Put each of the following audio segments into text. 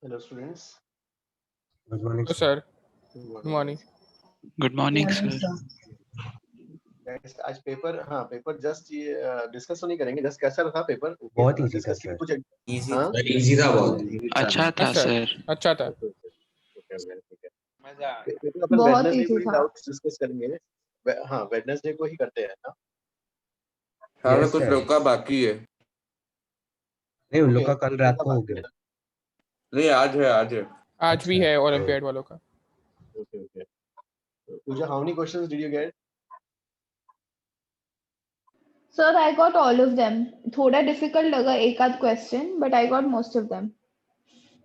Hello students. Good morning, Hello, sir. sir. Good morning. Good morning, sir. Guys, आज paper just ये discuss तो नहीं करेंगे, just कैसा रहा पेपर? बहुत easy था, डिस्कस sir. कुछ इजी हाँ इजी था बहुत अच्छा था Yes, sir. सर। अच्छा था। ठीक है पेपर अपन बहुत वेडनेसडे easy को ही था। डाउट्स डिस्कस करेंगे। हाँ वेडनेसडे को ही करते हैं ना। हाँ Yes, कुछ sir. लोग का बाकी है। नहीं, उन लोग Okay, का कल रात को हो गया. नहीं आज है आज भी अच्छा, है तो- ओलंपियाड वालों का। Okay. Pooja, how many questions did you get? Sir, I got all of them. थोड़ा difficult लगा एक आध question, but I got most of them.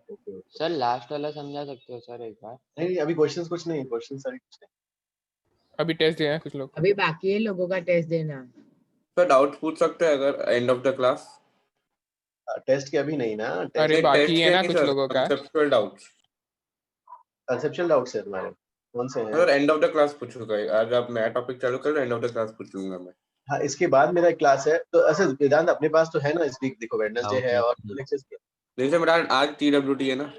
Okay. Sir last वाला समझा सकते हो सर एक बार? नहीं अभी क्वेश्चंस कुछ नहीं, क्वेश्चंस सारे कुछ नहीं। अभी टेस्ट दिए हैं कुछ लोग। अभी बाकी है लोगों का टेस्ट देना। तो डाउट पूछ सकते हैं अगर end of the class. Test के अभी नहीं ना। अरे बाकी है ना कुछ लोगों का। Conceptual doubts. कंसेप्चुअल डाउट्स है तुम्हारे, कौन से हैं? अगर एंड ऑफ द क्लास पूछूंगा, आज आप नया टॉपिक चालू करो, एंड ऑफ द क्लास पूछूंगा मैं। हाँ इसके बाद मेरा एक क्लास है, तो ऐसे वेदांत अपने पास तो है ना इस वीक, देखो वेडनेसडे है और लेक्चर्स के। जैसे मेरा आज TWT है ना।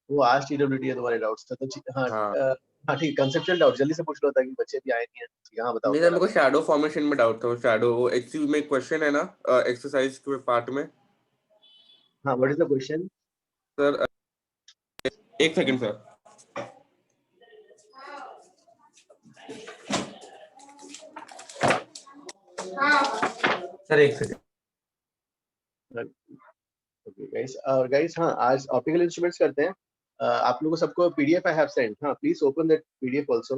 वो आज TWT है, तुम्हारे डाउट्स था तो हाँ हाँ। हाँ ठीक, कंसेप्चुअल डाउट जल्दी से पूछ लो ताकि बच्चे भी आए नहीं है। ठीक है, हाँ बताओ। नहीं सर, मेरे को शैडो फॉर्मेशन में डाउट था। वो शैडो वो HCV में क्वेश्चन है ना, एक्सरसाइज के पार्ट में। हाँ what is the question? Sir एक सेकंड सर। सर एक सेकंड। ओके गाइस, और गाइस हाँ आज ऑप्टिकल इंस्ट्रूमेंट्स करते हैं। आप लोगों को सबको पीडीएफ आई हैव सेंड। हाँ please open that PDF also.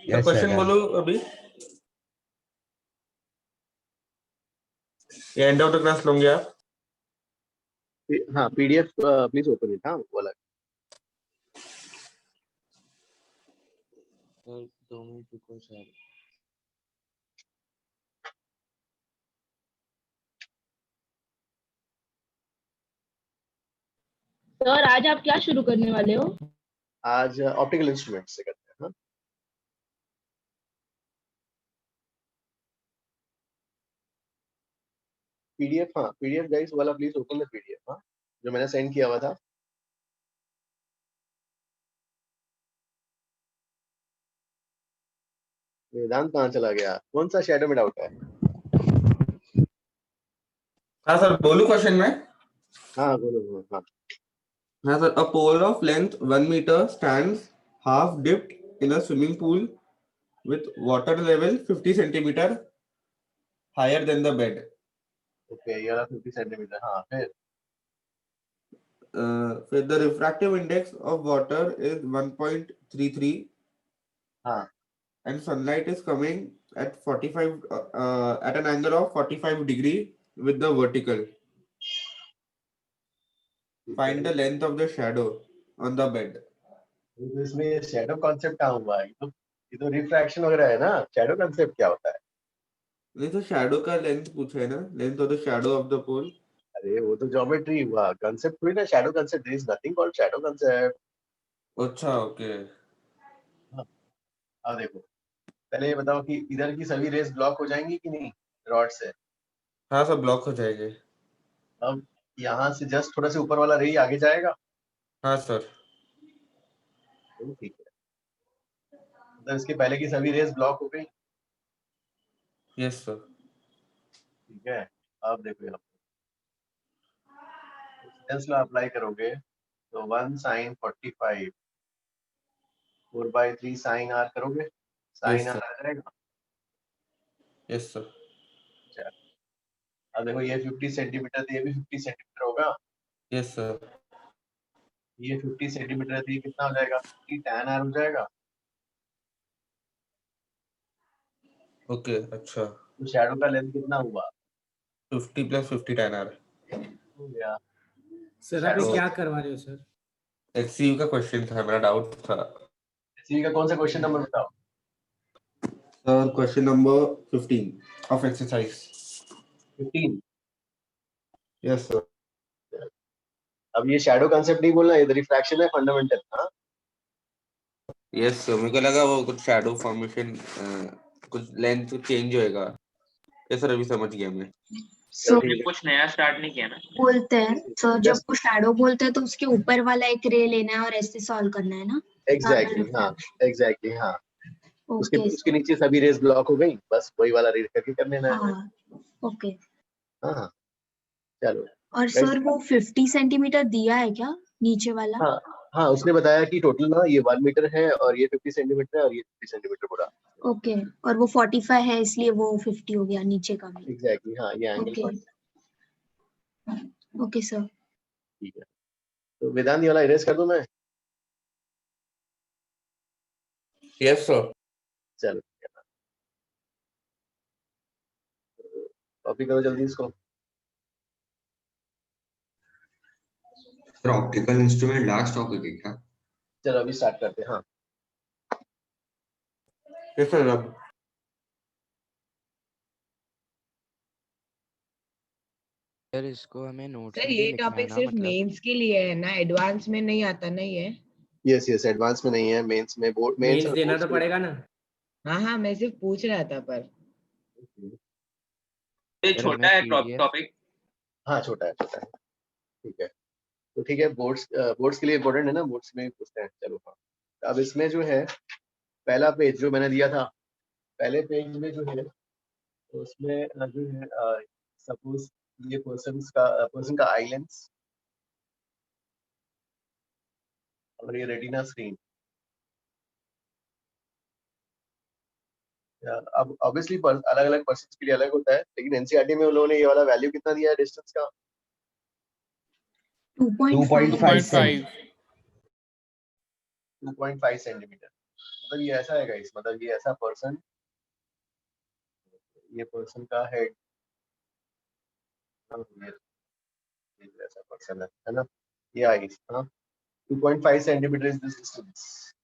Yes, question sir. बोलो अभी। ये एंड ऑफ द क्लास लोगे आप? हाँ पीडीएफ प्लीज ओपन इट। हाँ वाला सर 2 मिनट रुको सर। सर आज आप क्या शुरू करने वाले हो? आज ऑप्टिकल इंस्ट्रूमेंट्स से करते हैं। हाँ पीडीएफ, हाँ पीडीएफ गाइस वाला प्लीज ओपन द पीडीएफ। हाँ जो मैंने सेंड किया हुआ था। वेदांत कहाँ चला गया? कौन सा शैडो में डाउट है? हाँ सर बोलू क्वेश्चन में। हाँ बोलो। हाँ हाँ sir, a pole of length 1 meter stands half dipped in a swimming pool with water level 50 centimeter higher than the bed. Okay ये वाला 50 सेंटीमीटर। हाँ फिर The refractive index of water is 1.33 हाँ and sunlight is coming at 45 at an angle of 45 degree with the vertical. Find the length of the shadow on the bed. तो इसमें shadow concept कहाँ हुआ? ये तो refraction वगैरह है ना। शैडो कॉन्सेप्ट क्या होता है? नहीं तो शैडो का लेंथ पूछा है ना, length of the shadow of the pole. अरे वो तो ज्योमेट्री हुआ, कॉन्सेप्ट हुई ना। Shadow concept, there is nothing called shadow concept. अच्छा ओके। अब देखो पहले ये बताओ कि इधर की सभी रेस ब्लॉक हो जाएंगी कि नहीं रॉड से? हाँ सब ब्लॉक हो जाएंगे। अब यहाँ से जस्ट थोड़ा सा ऊपर वाला रे आगे जाएगा। हाँ सर। ठीक है, मतलब इसके पहले की सभी रेस ब्लॉक हो गई। Yes sir. ठीक है, अब देखो यहाँ ला अप्लाई करोगे तो 1 sin 45 4/3 sin r करोगे, sin r आ जाएगा। Yes sir. अब देखो ये 50 सेंटीमीटर थी, ये भी 50 सेंटीमीटर होगा। Yes sir. ये 50 सेंटीमीटर थी, कितना हो जाएगा? 50 tan r हो जाएगा। ओके अच्छा। तो शैडो का लेंथ कितना हुआ? 50 + 50 tan r हो गया। सर आप ये क्या करवा रहे हो सर? HCU का क्वेश्चन था, मेरा डाउट था। HCU का कौन सा क्वेश्चन नंबर बताओ? Sir question number 15 of exercise 15। Yes sir. अब ये शैडो कांसेप्ट नहीं बोलना, ये रिफ्रैक्शन है फंडामेंटल। हाँ यस सर, मेरे को लगा वो कुछ शैडो फॉर्मेशन कुछ लेंथ चेंज होएगा। यस सर अभी समझ गया मैं। सो ठीक है। कुछ नया स्टार्ट नहीं किया ना। बोलते हैं सर जब Just- वो शैडो बोलते हैं तो उसके ऊपर वाला एक रे लेना है और ऐसे सॉल्व करना है ना। एग्जैक्टली हाँ, एग्जैक्टली हाँ, उसके ओके उसके नीचे सभी रेस ब्लॉक हो गई, बस वही वाला रीड करके कर लेना है। हाँ ओके। हाँ हाँ, चलो। और सर वो 50 सेंटीमीटर दिया है क्या नीचे वाला? हाँ हाँ, उसने बताया कि टोटल ना ये 1 मीटर है और ये 50 सेंटीमीटर है और ये 50 सेंटीमीटर पूरा। ओके और वो 45 है इसलिए वो 50 हो गया नीचे का भी। एग्जैक्टली हाँ, ये एंगल ओके ओके सर। ठीक है। तो वेदांत ये वाला इरेज कर दूं मैं? Yes sir. चलो कॉपी करो जल्दी इसको। Sir optical instrument last topic है क्या? चलो अभी स्टार्ट करते हैं। हाँ यस सर। अब सर इसको हमें नोट्स सर में भी ये लिखना है टॉपिक ना, सिर्फ मतलब मेंस के लिए है ना, एडवांस में नहीं आता नहीं है? यस यस, एडवांस में नहीं है, मेंस में, बोर्ड मेंस और देना boards तो में। पड़ेगा ना। हाँ हाँ मैं सिर्फ पूछ रहा था पर। ये सर छोटा हमें है PDF टॉपिक। हाँ छोटा है, छोटा है। ठीक है, तो ठीक है, बोर्ड्स बोर्ड्स के लिए इम्पोर्टेंट है ना, बोर्ड्स में पूछते हैं। चलो हाँ, अब इसमें जो है पहला पेज जो मैंने दिया था, पहले पेज में जो है उसमें जो है सपोज ये पर्सन का आई लेंस और ये रेटिना स्क्रीन। अब ऑब्वियसली अलग अलग पर्सन के लिए अलग होता है, लेकिन एनसीईआरटी में उन लोगों ने ये वाला वैल्यू कितना दिया है डिस्टेंस का? 2.5 2.5 2.5 सेंटीमीटर। मतलब ये ऐसा है गाइस, मतलब ये ऐसा पर्सन, ये पर्सन का हेड, ये ऐसा पर्सन है ना, ये आईज। हाँ, 2.5 सेंटीमीटर इज दिस डिस्टेंस।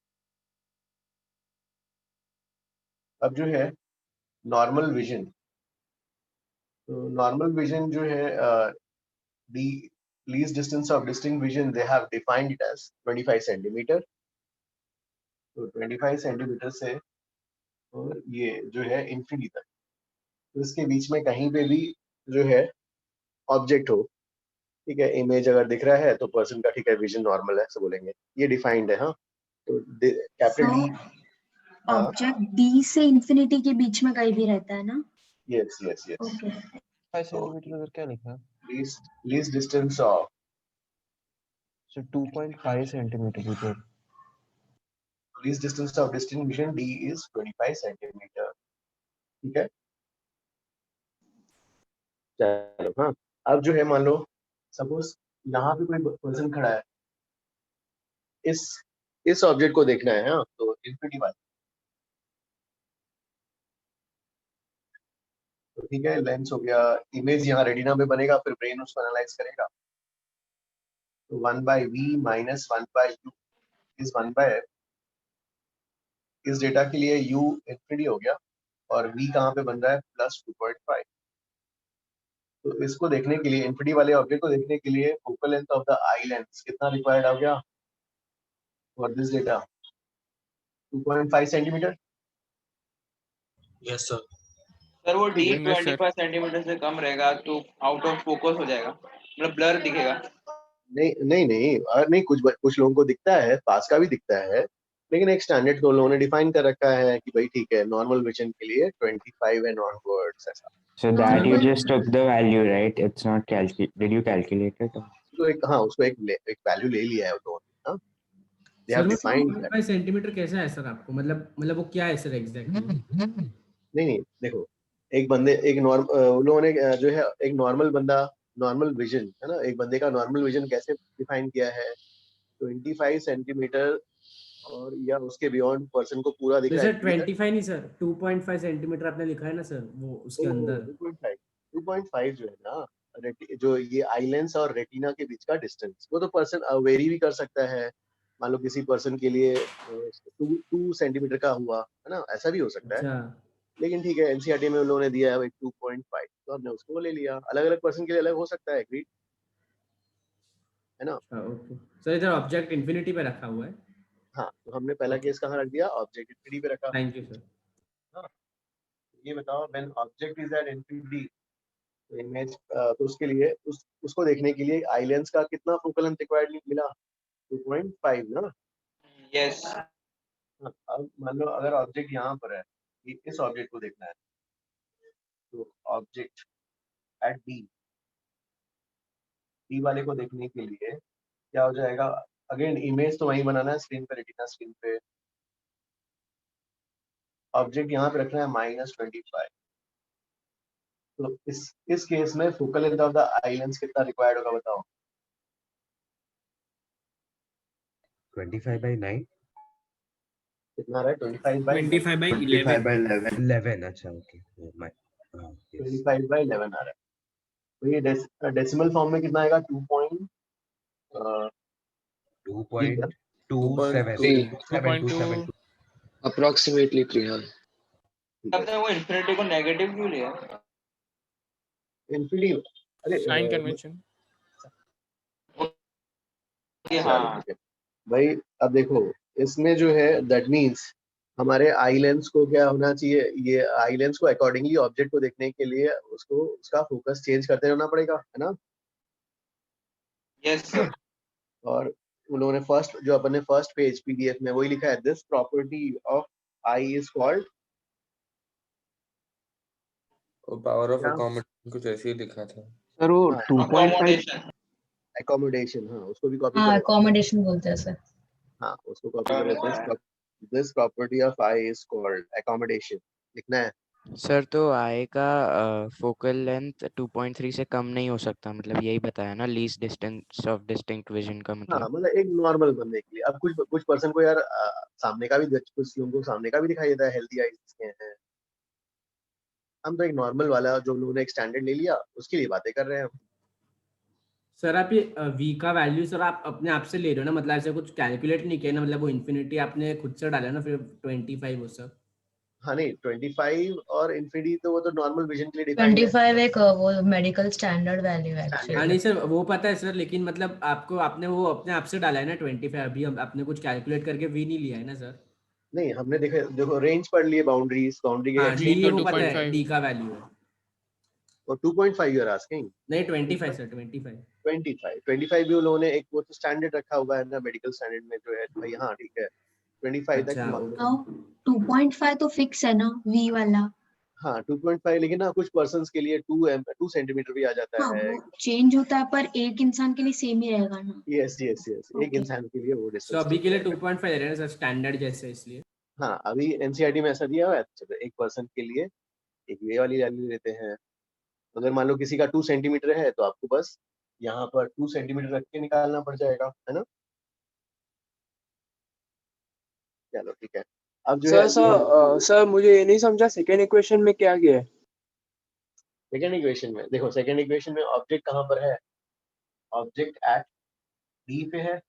अब जो है नॉर्मल विजन, तो नॉर्मल विजन जो है the least distance of distinct vision they have defined it as 25 centimetre. तो 25 सेंटीमीटर से और ये जो है इंफिनिटी तक, तो इसके बीच में कहीं पे भी जो है ऑब्जेक्ट हो, ठीक है, इमेज अगर दिख रहा है तो पर्सन का ठीक है विजन नॉर्मल है, ऐसे बोलेंगे, ये डिफाइंड है। हाँ, तो कैपिटल डी। ऑब्जेक्ट बी से इंफिनिटी के बीच में कहीं भी रहता है ना? Yes yes yes. Okay 5 centimetre उधर क्या लिखा है? Least distance of, sir 2.5 centimetre उधर। Least distance of distinct vision D is 25 centimetre. ठीक है, चलो हाँ, अब जो है मान लो सपोज यहाँ पे कोई पर्सन खड़ा है, इस ऑब्जेक्ट को देखना है। हाँ, तो इंफिनिटी वाला, तो ठीक है, लेंस हो गया, इमेज यहाँ रेटिना में बनेगा, फिर ब्रेन उसको एनालाइज करेगा। तो 1/v minus 1/u is 1/f। इस डेटा के लिए u इंफिनिटी हो गया और v कहाँ पे बन रहा है, प्लस 2.5। तो इसको देखने के लिए, इंफिनिटी वाले ऑब्जेक्ट को देखने के लिए focal length of the eye lens कितना रिक्वायर्ड हो गया for this data? 2.5 centimetre. Yes sir. Sir वो डी नहीं, सर। 25 सेंटीमीटर से कम रहेगा तो आउट ऑफ फोकस हो जाएगा, मतलब ब्लर दिखेगा। नहीं नहीं नहीं, नहीं, कुछ लोगों को दिखता है, पास का भी दिखता है, लेकिन एक स्टैंडर्ड तो लोगों ने डिफाइन कर रखा है कि भाई ठीक है, नॉर्मल विजन के लिए 25 एंड ऑनवर्ड्स ऐसा। So that you just took the value, right? It's not did you calculate it? तो एक हाँ, उसको एक वैल्यू ले लिया है लोगों ने। हाँ, दे सर हैव वो डिफाइंड। 2.5 सेंटीमीटर कैसा है सर आपको, मतलब वो क्या है सर एग्जैक्टली? नहीं, देखो, एक उन लोगों ने जो है एक नॉर्मल बंदा, नॉर्मल विजन है ना, एक बंदे का नॉर्मल विजन कैसे डिफाइन किया है, 25 सेंटीमीटर और या उसके बियॉन्ड पर्सन को पूरा दिख तो रहा है। सर 25 नहीं सर, 2.5 सेंटीमीटर आपने लिखा है ना सर, वो उसके अंदर 2.5 जो है ना, जो ये आई लेंस और रेटिना के बीच का डिस्टेंस, वो तो पर्सन वेरी भी कर सकता है। मान लो किसी पर्सन के लिए 2 सेंटीमीटर का हुआ है ना, ऐसा भी हो सकता है। अच्छा। लेकिन ठीक है, एनसीईआरटी में उन लोगों ने दिया है 2.5, तो हमने उसको ले लिया। अलग अलग पर्सन के लिए अलग हो सकता है, एग्री है ना। ओके सर, इधर ऑब्जेक्ट इंफिनिटी पे रखा हुआ है। हाँ, तो हमने पहला केस कहाँ रख दिया, ऑब्जेक्ट इंफिनिटी पे रखा। Thank you sir. हाँ, ये बताओ, when object is at infinity image तो उसके लिए उसको देखने के लिए आई लेंस का कितना फोकल लेंथ रिक्वायर्ड मिला 2.5 ना। यस हाँ, अब मान लो अगर ऑब्जेक्ट यहाँ पर है, इस ऑब्जेक्ट को देखना है, तो ऑब्जेक्ट एट डी वाले को देखने के लिए क्या हो जाएगा, अगेन इमेज तो वही बनाना है स्क्रीन पे, रेटिना स्क्रीन पे, ऑब्जेक्ट यहाँ पे रखना है -25। तो इस केस में focal length of the eye lens कितना रिक्वायर्ड होगा बताओ। 25/9 कितना रहा है 25/11 11 अच्छा ओके 25/11 आ रहा है। तो ये डेसिमल फॉर्म में कितना आएगा 2.27 2.2 अप्रोक्सीमेटली 3 हाँ। तब वो इन्फिनिटी को नेगेटिव क्यों लिया? इन्फिनिटी अरे साइन कन्वेंशन। हाँ भाई अब देखो इसमें जो है दैट मींस हमारे आई लेंस को क्या होना चाहिए, ये आई लेंस को अकॉर्डिंगली ऑब्जेक्ट को देखने के लिए उसको उसका फोकस चेंज करते रहना पड़ेगा, है ना। यस और उन लोगों ने फर्स्ट जो अपन ने फर्स्ट पेज पीडीएफ में वही लिखा है, this property of I is called power of accommodation कुछ ऐसे ही लिखा था सर वो 2.5 अकोमोडेशन, हाँ उसको भी कॉपी हाँ करो। अकोमोडेशन बोलते हैं सर। हाँ उसको कॉपी करो, this property of I is called accommodation लिखना है। सर तो आई का फोकल लेंथ 2.3 से कम नहीं हो सकता, मतलब यही बताया ना, least distance of distinct vision का हाँ मतलब। मतलब एक नॉर्मल बंदे के लिए। अब कुछ पर्सन को यार सामने का भी, कुछ लोगों को सामने का भी दिखाई देता है, हेल्दी आईज के हैं। हम तो एक नॉर्मल वाला जो लोगों ने एक स्टैंडर्ड ले लिया उसके लिए बातें कर रहे हैं। सर आप ये v का वैल्यू सर आप अपने आप से ले रहे हो ना, मतलब ऐसे कुछ कैलकुलेट नहीं किया ना, मतलब वो इन्फिनिटी आपने खुद से डाला ना, फिर 25 वो सब। हाँ नहीं 25 और इन्फिनिटी तो वो तो नॉर्मल विजन के लिए डिफाइंड है। 25 एक वो मेडिकल स्टैंडर्ड वैल्यू है हाँ एक्चुअली। नहीं सर वो पता है सर, लेकिन मतलब आपको आपने वो अपने आप से डाला है ना 25, अभी आपने कुछ कैलकुलेट करके v नहीं लिया है ना सर। नहीं हमने देखो रेंज पढ़ लिए, बाउंड्रीज बाउंड्री के हाँ V d तो वो पता है 2.5 d का वैल्यू है। और 2.5 यू आर आस्किंग। नहीं 25 सर 25। 25 भी उन लोगों ने एक वो तो स्टैंडर्ड रखा हुआ है ना मेडिकल स्टैंडर्ड में जो है भाई, हाँ ठीक है 25 तक अच्छा मान लो। 2.5 तो फिक्स है ना वी वाला। हाँ 2.5, लेकिन ना कुछ पर्सन्स के लिए 2 सेंटीमीटर भी आ जाता हाँ है। वो चेंज होता है पर एक इंसान के लिए सेम ही रहेगा ना। यस यस यस, एक Okay. इंसान के लिए वो तो डिस्टेंस। अभी के लिए 2.5 ले रहे हैं सर स्टैंडर्ड जैसे, इसलिए। हाँ अभी एनसीईआरटी में ऐसा दिया हुआ है, तो एक पर्सन के लिए एक ये वाली वैल्यू लेते हैं। अगर मान लो किसी का 2 सेंटीमीटर है तो आपको बस यहाँ पर 2 सेंटीमीटर रख के निकालना पड़ जाएगा, है ना। चलो ठीक है। अब जो है सर मुझे ये नहीं समझा सेकेंड इक्वेशन में क्या किया है। सेकेंड इक्वेशन में देखो, सेकेंड इक्वेशन में ऑब्जेक्ट कहाँ पर है, ऑब्जेक्ट एट डी पे है।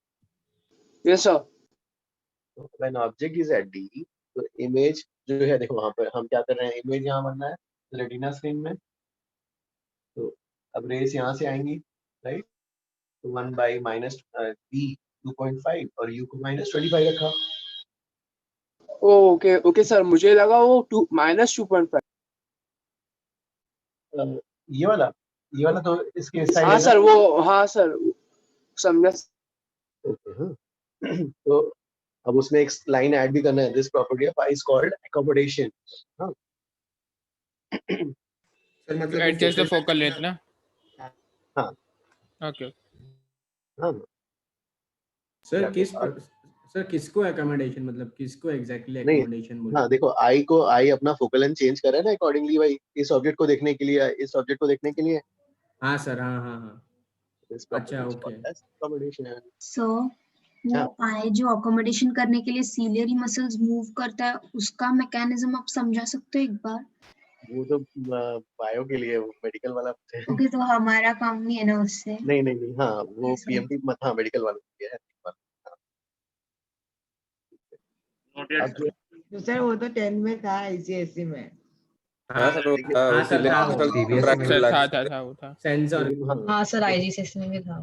Yes sir. तो when object is at D, तो इमेज जो है देखो वहां पर हम क्या कर रहे हैं, इमेज यहाँ बनना है रेटिना स्क्रीन में। तो अब रेस यहाँ से आएंगी, राइट। तो 1 बाई माइनस बी 2.5 और यू को -25 रखा। ओके ओके सर, मुझे लगा वो -2.5। ये वाला तो इसके साइड हाँ है ना। सर वो, हाँ सर समझा। ओके हाँ तो अब उसमें एक लाइन ऐड भी करना है, this property of I is called accommodation. हाँ सर मतलब एडजस्ट द फोकल लेंथ ना। हाँ ओके हाँ सर और- सर किसको अकोमोडेशन, मतलब किसको एग्जैक्टली नहीं, अकोमोडेशन बोलते हाँ हैं? देखो आई अपना फोकल लेंथ चेंज कर रहा है ना अकॉर्डिंगली भाई, इस ऑब्जेक्ट को देखने के लिए, इस ऑब्जेक्ट को देखने के लिए। हाँ सर हाँ हाँ हाँ। दिस अच्छा property is okay. Called as accommodation. So वो आई जो अकोमोडेशन करने के लिए सीलियरी मसल्स मूव करता है उसका मैकेनिज्म आप समझा सकते हो एक बार। वो तो बायो के लिए, मेडिकल वाला है। ओके तो हमारा काम नहीं है ना उससे। नहीं नहीं नहीं, हाँ वो Yes, sir. पीएमटी मत, हाँ मेडिकल वाला के लिए है। अब जो तो सर वो तो 10 में था आईसीएससी में। हाँ सर वो लेकिन- था हाँ उसी सर था वो। contractual था act- था था वो था। सेंसर। हाँ हाँ सर आईजीसीएस में भी था।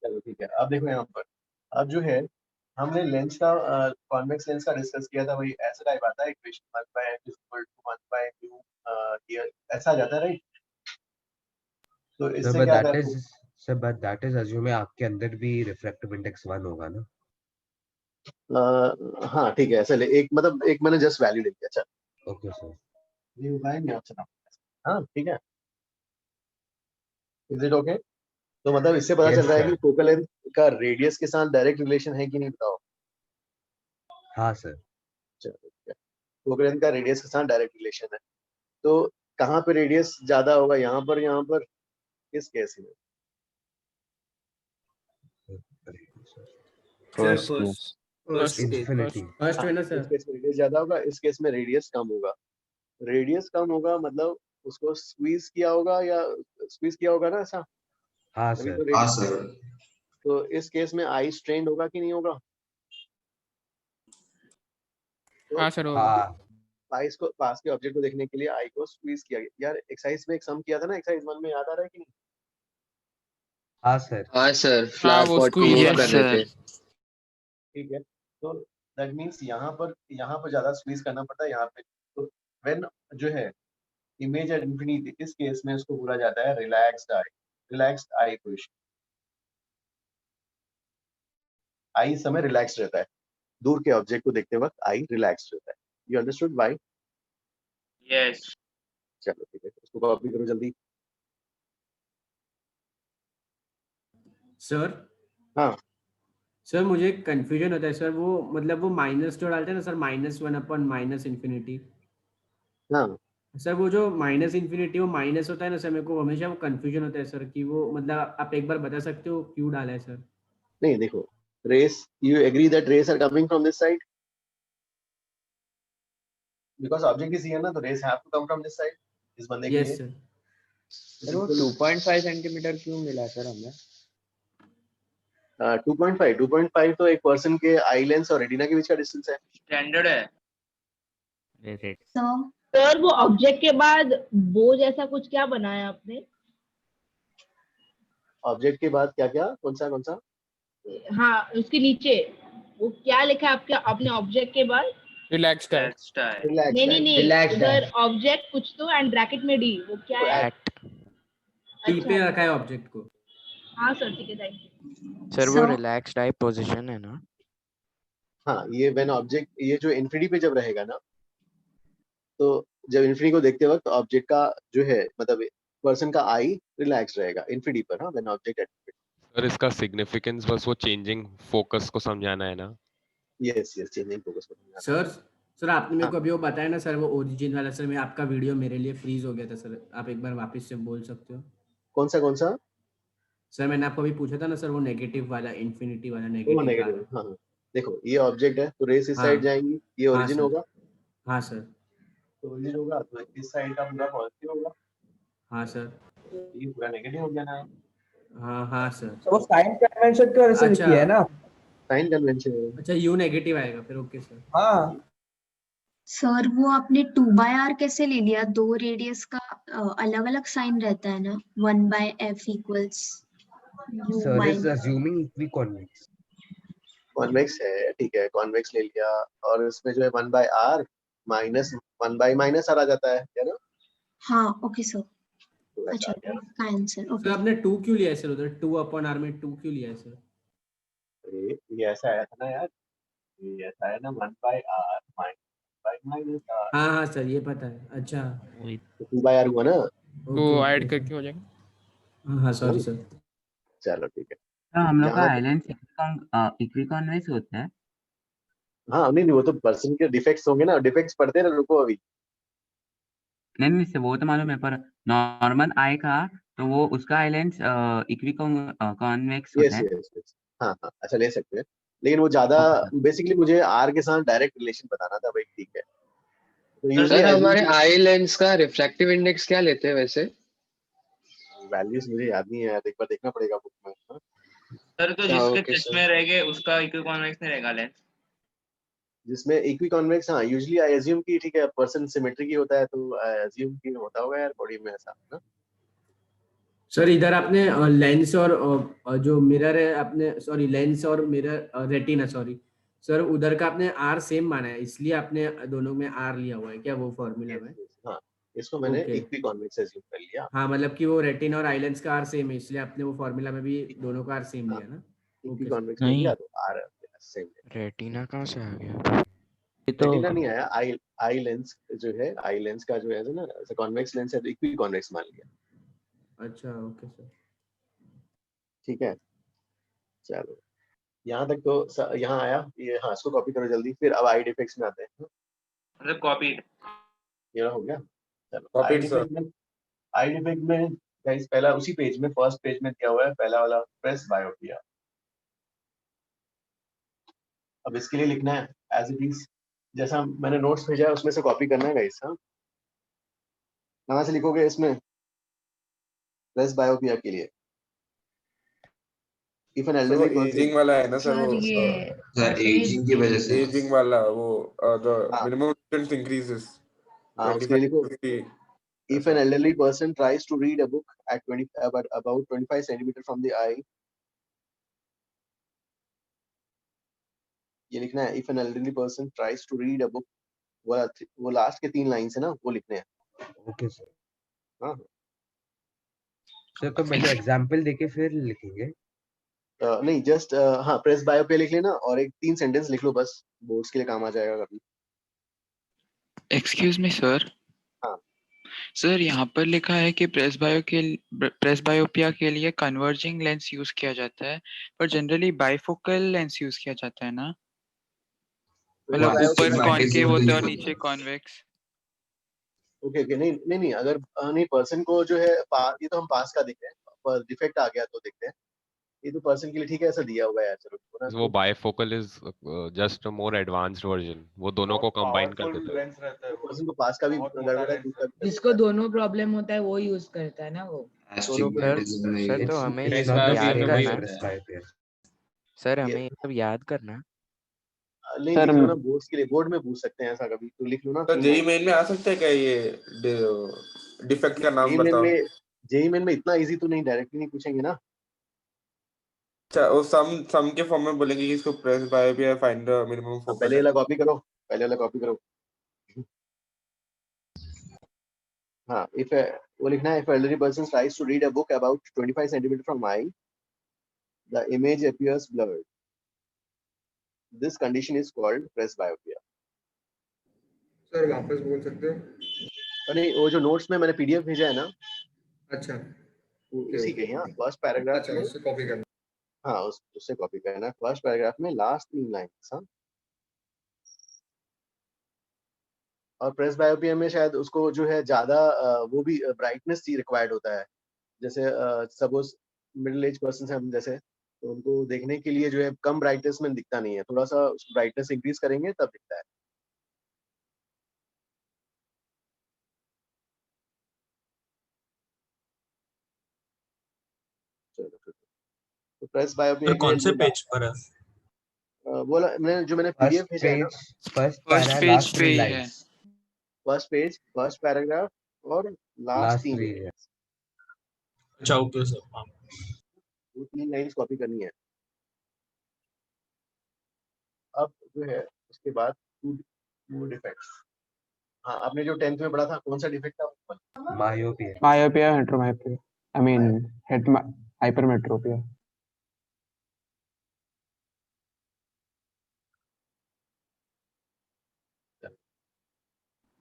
चलो ठीक है। अब देखो यहाँ पर, अब जो है हमने लेंस का कॉन्वेक्स लेंस का डिस्कस किया था, वही ऐसा टाइप आता है इक्वेशन 1/m = 1/mu, ये ऐसा आ जाता है राइट। तो सर इससे बट क्या दैट आता है? Is sir but that is assuming आपके अंदर भी रिफ्रैक्टिव इंडेक्स 1 होगा ना। हाँ ठीक है, चले एक मतलब एक मैंने जस्ट वैल्यू ले लिया। अच्छा ओके सर। ये होगा नहीं अच्छा। हाँ ठीक है, इज इट ओके? तो मतलब इससे पता यस चल रहा है कि सर। फोकल लेंथ का रेडियस के साथ डायरेक्ट रिलेशन है कि नहीं, बताओ। हाँ सर। चलो ठीक है, फोकल लेंथ का रेडियस के साथ डायरेक्ट रिलेशन है। तो कहाँ पे रेडियस ज्यादा होगा, यहाँ पर, किस केस में? सर फर्स्ट में। First infinity. फर्स्ट में ना इस सर। केस में रेडियस ज्यादा होगा, इस केस में रेडियस कम होगा। रेडियस कम होगा मतलब उसको स्क्वीज किया होगा, या स्क्वीज किया होगा ना ऐसा, हाँ अभी सर। तो हाँ रेडियस। सर। तो इस केस में आई स्ट्रेन्ड होगा कि नहीं होगा? तो हाँ सर होगा। हाँ पास के ऑब्जेक्ट को देखने के लिए आई को स्क्वीज किया गया। यार एक्सरसाइज में एक सम किया था ना, एक्सरसाइज 1 में, याद आ रहा है कि नहीं? हाँ सर। हाँ सर, हाँ फ्लावर वो पॉट को स्क्वीज मूव वाला। कर रहे थे। ठीक है, तो दैट मीन्स यहाँ पर ज्यादा स्क्वीज करना पड़ता है यहाँ पे। तो व्हेन जो है इमेज एट इंफिनिटी, इस केस में उसको बोला जाता है रिलैक्स्ड आई पोजीशन। आई इस समय रिलैक्स्ड रहता है, दूर के ऑब्जेक्ट को देखते वक्त आई रिलैक्स्ड रहता है। You understood why? यस। चलो ठीक है, इसको कॉपी करो जल्दी। सर हाँ सर मुझे कंफ्यूजन होता है सर, वो मतलब वो माइनस जो डालते हैं ना सर, -1 अपन माइनस इन्फिनिटी। हाँ, सर वो जो माइनस इन्फिनिटी वो माइनस होता है ना सर, मेरे को हमेशा वो कंफ्यूजन होता है सर कि वो मतलब आप एक बार बता सकते हो क्यों डाला है सर? नहीं देखो, rays, you agree that rays are coming from this side because object is here ना, तो rays have to come from this side इस बंदे के लिए। Yes sir. सर वो 2.5 सेंटीमीटर क्यों मिला सर हमें? 2.5 तो एक पर्सन के आई लेंस और रेटिना के बीच का डिस्टेंस है। स्टैंडर्ड है। सर सर वो ऑब्जेक्ट के बाद बो जैसा कुछ क्या बनाया आपने? ऑब्जेक्ट के बाद क्या क्या, कौन सा? हाँ उसके नीचे वो क्या लिखा है आपके, आपने ऑब्जेक्ट के बाद? रिलैक्स्ड है। रिलैक्स्ड है। नहीं Relaxed है। उधर ऑब्जेक्ट कुछ तो एंड ब्रैकेट में डी, वो क्या है? टी पे अच्छा रखा है ऑब्जेक्ट को। हाँ सर ठीक है, थैंक यू। सर वो रिलैक्स्ड आई पोजीशन है ना? हाँ, ये व्हेन ऑब्जेक्ट, ये जो इन्फिनिटी पे जब रहेगा ना, तो जब इन्फिनिटी को देखते वक्त ऑब्जेक्ट का जो है मतलब पर्सन का आई रिलैक्स रहेगा इन्फिनिटी पर। हाँ, व्हेन ऑब्जेक्ट एट सर इसका सिग्निफिकेंस बस वो चेंजिंग फोकस को समझाना है ना। Yes changing focus. सर आपने मेरे हाँ। को अभी वो बताया ना सर, वो ओरिजिन वाला सर, मैं आपका वीडियो मेरे लिए फ्रीज हो गया था सर, आप एक बार वापस से बोल सकते हो? कौन सा? सर मैंने आपको अभी पूछा था ना सर, वो नेगेटिव वाला, इन्फिनिटी वाला वो नेगेटिव का। नेगेटिव। हाँ देखो, ये ऑब्जेक्ट है तो रेस इस हाँ साइड जाएंगी, ये हाँ ओरिजिन सर। होगा। हाँ सर। तो ओरिजिन होगा तो इस साइड का पूरा पॉजिटिव होगा, हाँ सर। ये पूरा नेगेटिव हो गया ना। हाँ हाँ सर। वो साइन कन्वेंशन की वजह से लिखी है ना। Sign convention. अच्छा यू नेगेटिव आएगा फिर, ओके सर। हाँ सर वो आपने 2/r कैसे ले लिया? दो रेडियस का अलग अलग साइन रहता है ना, 1/f equals u sir is minus. Assuming equiconvex. Convex है, ठीक है, कॉन्वेक्स ले लिया। और इसमें जो है 1/r माइनस 1/- आ जाता है ना। हाँ ओके सर। तो ऐसा अच्छा आ गया। का आंसर सर ओके। आपने 2 क्यों लिया है सर उधर? 2/r में 2 क्यों लिया है सर? ये ऐसा आया था ना यार, ये ऐसा है ना 1/r माइनस r, हाँ हाँ सर ये पता है। अच्छा तो 2/r हुआ ना। तो ओके ऐड ओके। करके हो जाएगा। हाँ सॉरी सर। चलो ठीक है। तो हम लोग का यहाँ आइलैंड इक्विकॉन्वेक्स होता है। हाँ नहीं वो तो पर्सन के डिफेक्ट्स होंगे ना, डिफेक्ट्स पढ़ते हैं ना, रुको अभी। नहीं से वो तो मालूम है, पर नॉर्मल आई का तो वो उसका आइलैंड कॉन्वेक्स होता यस है। यस यस, हाँ अच्छा ले सकते हैं, लेकिन वो ज्यादा बेसिकली मुझे आर के साथ डायरेक्ट रिलेशन बताना था भाई, ठीक है। तो यूजुअली सर, हमारे आई लेंस का रिफ्रैक्टिव इंडेक्स क्या लेते हैं वैसे? वैल्यूज मुझे याद नहीं है यार, एक बार देखना पड़ेगा बुक में। हाँ? सर तो हाँ, जिसके ओके चश्मे रहेंगे उसका इक्विकॉन्वेक्स नहीं रहेगा लेंस। जिसमें इक्विकॉन्वेक्स, हाँ यूजुअली आई अज्यूम की, ठीक है, पर्सन सिमेट्रिक ही होता है, तो आई अज्यूम की होता होगा यार बॉडी में ऐसा ना। सर इधर आपने लेंस और जो मिरर है आपने, सॉरी लेंस और मिरर रेटिना, सॉरी सर उधर का आपने आर सेम माना है, इसलिए आपने दोनों में आर लिया हुआ है क्या वो फॉर्मूला में? हाँ इसको मैंने Okay. इक्विकॉन्वेक्स एज्यूम कर लिया। हाँ मतलब कि वो रेटिना और आइलेंस का आर सेम है, इसलिए आपने वो फॉर्मूला में भी दोनों का आर सेम लिया ना। इक्विकॉन्वेक्स ले लिया तो आर सेम है। रेटिना कहाँ से आ गया? रेटिना नहीं आया, आई लेंस जो है, आई लेंस का जो है ना कॉन्वेक्स लेंस है तो इक्विकॉन्वेक्स मान लिया। अच्छा ओके सर। ठीक है, चलो यहाँ तक तो यहाँ आया ये। हाँ, इसको कॉपी करो जल्दी, फिर अब आई डिफेक्ट्स में आते हैं। मतलब कॉपीड ये हो गया। चलो Copied, आई डिफेक्ट में गाइस पहला उसी पेज में, फर्स्ट पेज में दिया हुआ है पहला वाला, प्रेस बायोपिया। अब इसके लिए लिखना है एज इट इज, जैसा मैंने नोट्स भेजा है उसमें से कॉपी करना है गाइस। हाँ, कहाँ से लिखोगे इसमें प्रेस बायोपिया के लिए? इफ एन सर वो एल्डरली एजिंग वाला है ना सर, सर वो ये एजिंग की वजह से एजिंग वाला वो द हाँ। मिनिमम डिस्टेंस इंक्रीजेस हाँ, उसके लिए लिखो 25 if an elderly person tries to read a book at 20 about 25 centimeter from the eye, ये लिखना है if an elderly person tries to read a book, वो लास्ट के 3 लाइन है ना, वो लिखने हैं। Okay sir. हाँ सर तो पहले एग्जांपल देके फिर लिखेंगे। नहीं, जस्ट हाँ प्रेस बायो पे लिख लेना और एक 3 सेंटेंस लिख लो बस, बोर्ड्स के लिए काम आ जाएगा कभी। Excuse me sir. हाँ सर यहाँ पर लिखा है कि प्रेस बायोपिया के लिए कन्वर्जिंग लेंस यूज किया जाता है, पर जनरली बाइफोकल लेंस यूज किया जाता है ना, मतलब ऊपर कॉनकेव होता है और नीचे कॉन्वेक्स। ओके ओके, नहीं नहीं नहीं, अगर नहीं पर्सन को जो है ये तो हम पास का दिख रहे हैं, पर डिफेक्ट आ गया तो देखते हैं। ये तो पर्सन के लिए ठीक है, ऐसा दिया हुआ है यार। चलो वो bifocal is just a more advanced version, वो दोनों को कंबाइन कर देता है। पर्सन को पास का भी गड़बड़ है, दूसरा भी जिसको दोनों प्रॉब्लम होता है वो यूज करता है ना वो। सर तो हमें ये It's सब not the याद same करना as है। press बायोपिया। सर हमें ये सब याद करना है। नहीं लिख लो ना, बोर्ड्स के लिए, बोर्ड में पूछ सकते हैं ऐसा कभी, तो लिख लो ना। तो जेई मेन में आ सकता है क्या ये डिफेक्ट का नाम बताओ? जेई मेन में इतना इजी तो नहीं, डायरेक्टली नहीं पूछेंगे ना। अच्छा, वो सम के फॉर्म में बोलेंगे कि इसको presbyopia find the minimum focal. पहले वाला कॉपी करो, पहले वाला कॉपी करो। हाँ, इफ वो लिखना है, if elderly person tries to read a book about 25 centimeter from eye, the image appears blurred. This condition is called presbyopia. Sir वापस बोल सकते हो? अरे वो जो नोट्स में मैंने पीडीएफ भेजा है ना, अच्छा उसी के यहाँ फर्स्ट पैराग्राफ में, उससे कॉपी करना। हाँ उससे कॉपी करना है। फर्स्ट पैराग्राफ में लास्ट 3 लाइन्स। हाँ, और प्रेस बायोपिया में शायद उसको जो है ज्यादा वो भी ब्राइटनेस ही रिक्वायर्ड होता है। जैसे सपोज मिडिल एज पर्सन है हम जैसे, तो उनको देखने के लिए जो है कम ब्राइटनेस में दिखता नहीं है, थोड़ा सा ब्राइटनेस इंक्रीज करेंगे तब दिखता है। तो प्रेस बायोपिया कौन से पेज पर है? बोला मैंने पीडीएफ भेजा है ना, फर्स्ट पेज पे ही है। फर्स्ट पेज, फर्स्ट पैराग्राफ और लास्ट 3 लाइन्स। अच्छा ओके सर। हाँ वो 3 लाइन्स कॉपी करनी है। अब जो है उसके बाद 2 डिफेक्ट्स। हाँ, आपने जो 10th में पढ़ा था, कौन सा डिफेक्ट था? मायोपिया, हेट्रोमायोपिया, I mean hypermetropia.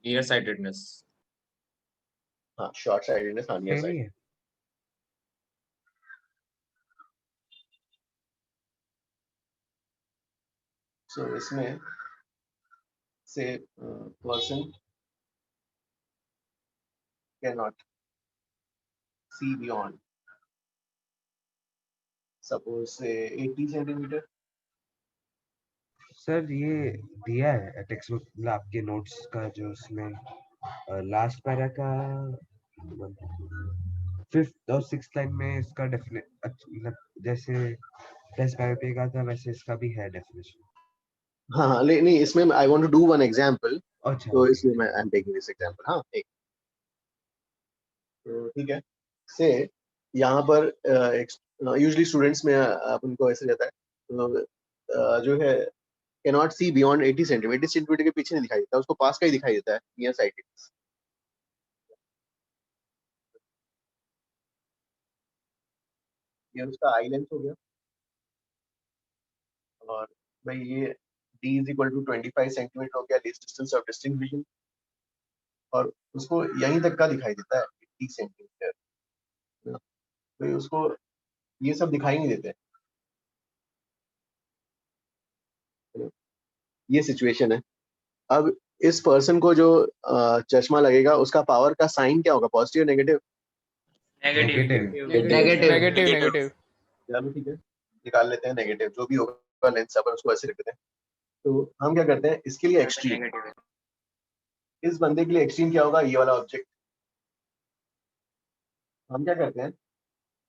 Near sightedness. हाँ, शॉर्ट साइटेडनेस, हाँ नियर साइटेड। सो इसमें से person cannot see beyond suppose say 80 centimeter। सर ये दिया है टेक्स्ट बुक, मतलब आपके नोट्स का जो उसमें लास्ट पैरा का 5th और 6th लाइन में इसका डेफिनेट, मतलब जैसे प्रेस बायोपिया का था वैसे इसका भी है डेफिनेशन। हाँ हाँ, नहीं इसमें I want to do one example, अच्छा तो इसलिए मैं I am taking this example. हाँ एक तो ठीक है, से यहाँ पर यूजुअली स्टूडेंट्स में अपन को ऐसे रहता है, तो जो है cannot see beyond 80 centimetre, 80 centimetre के पीछे नहीं दिखाई देता, उसको पास का ही दिखाई देता है, नियर साइटेड। ये उसका आई लेंथ हो गया, और भाई ये d is equal to 25 centimetre हो गया least distance of distinct vision, और उसको यहीं तक का दिखाई देता है 80 सेंटीमीटर, तो उसको ये सब दिखाई नहीं देते। ये सिचुएशन है। अब इस पर्सन को जो चश्मा लगेगा उसका पावर का साइन क्या होगा, पॉजिटिव नेगेटिव? नेगेटिव। चलो ठीक है, निकाल लेते हैं नेगेटिव, जो भी होगा लेंस अपन उसको ऐसे रखते हैं। तो हम क्या करते हैं इसके लिए एक्सट्रीम, इस बंदे के लिए एक्सट्रीम क्या होगा, ये वाला ऑब्जेक्ट। हम क्या करते हैं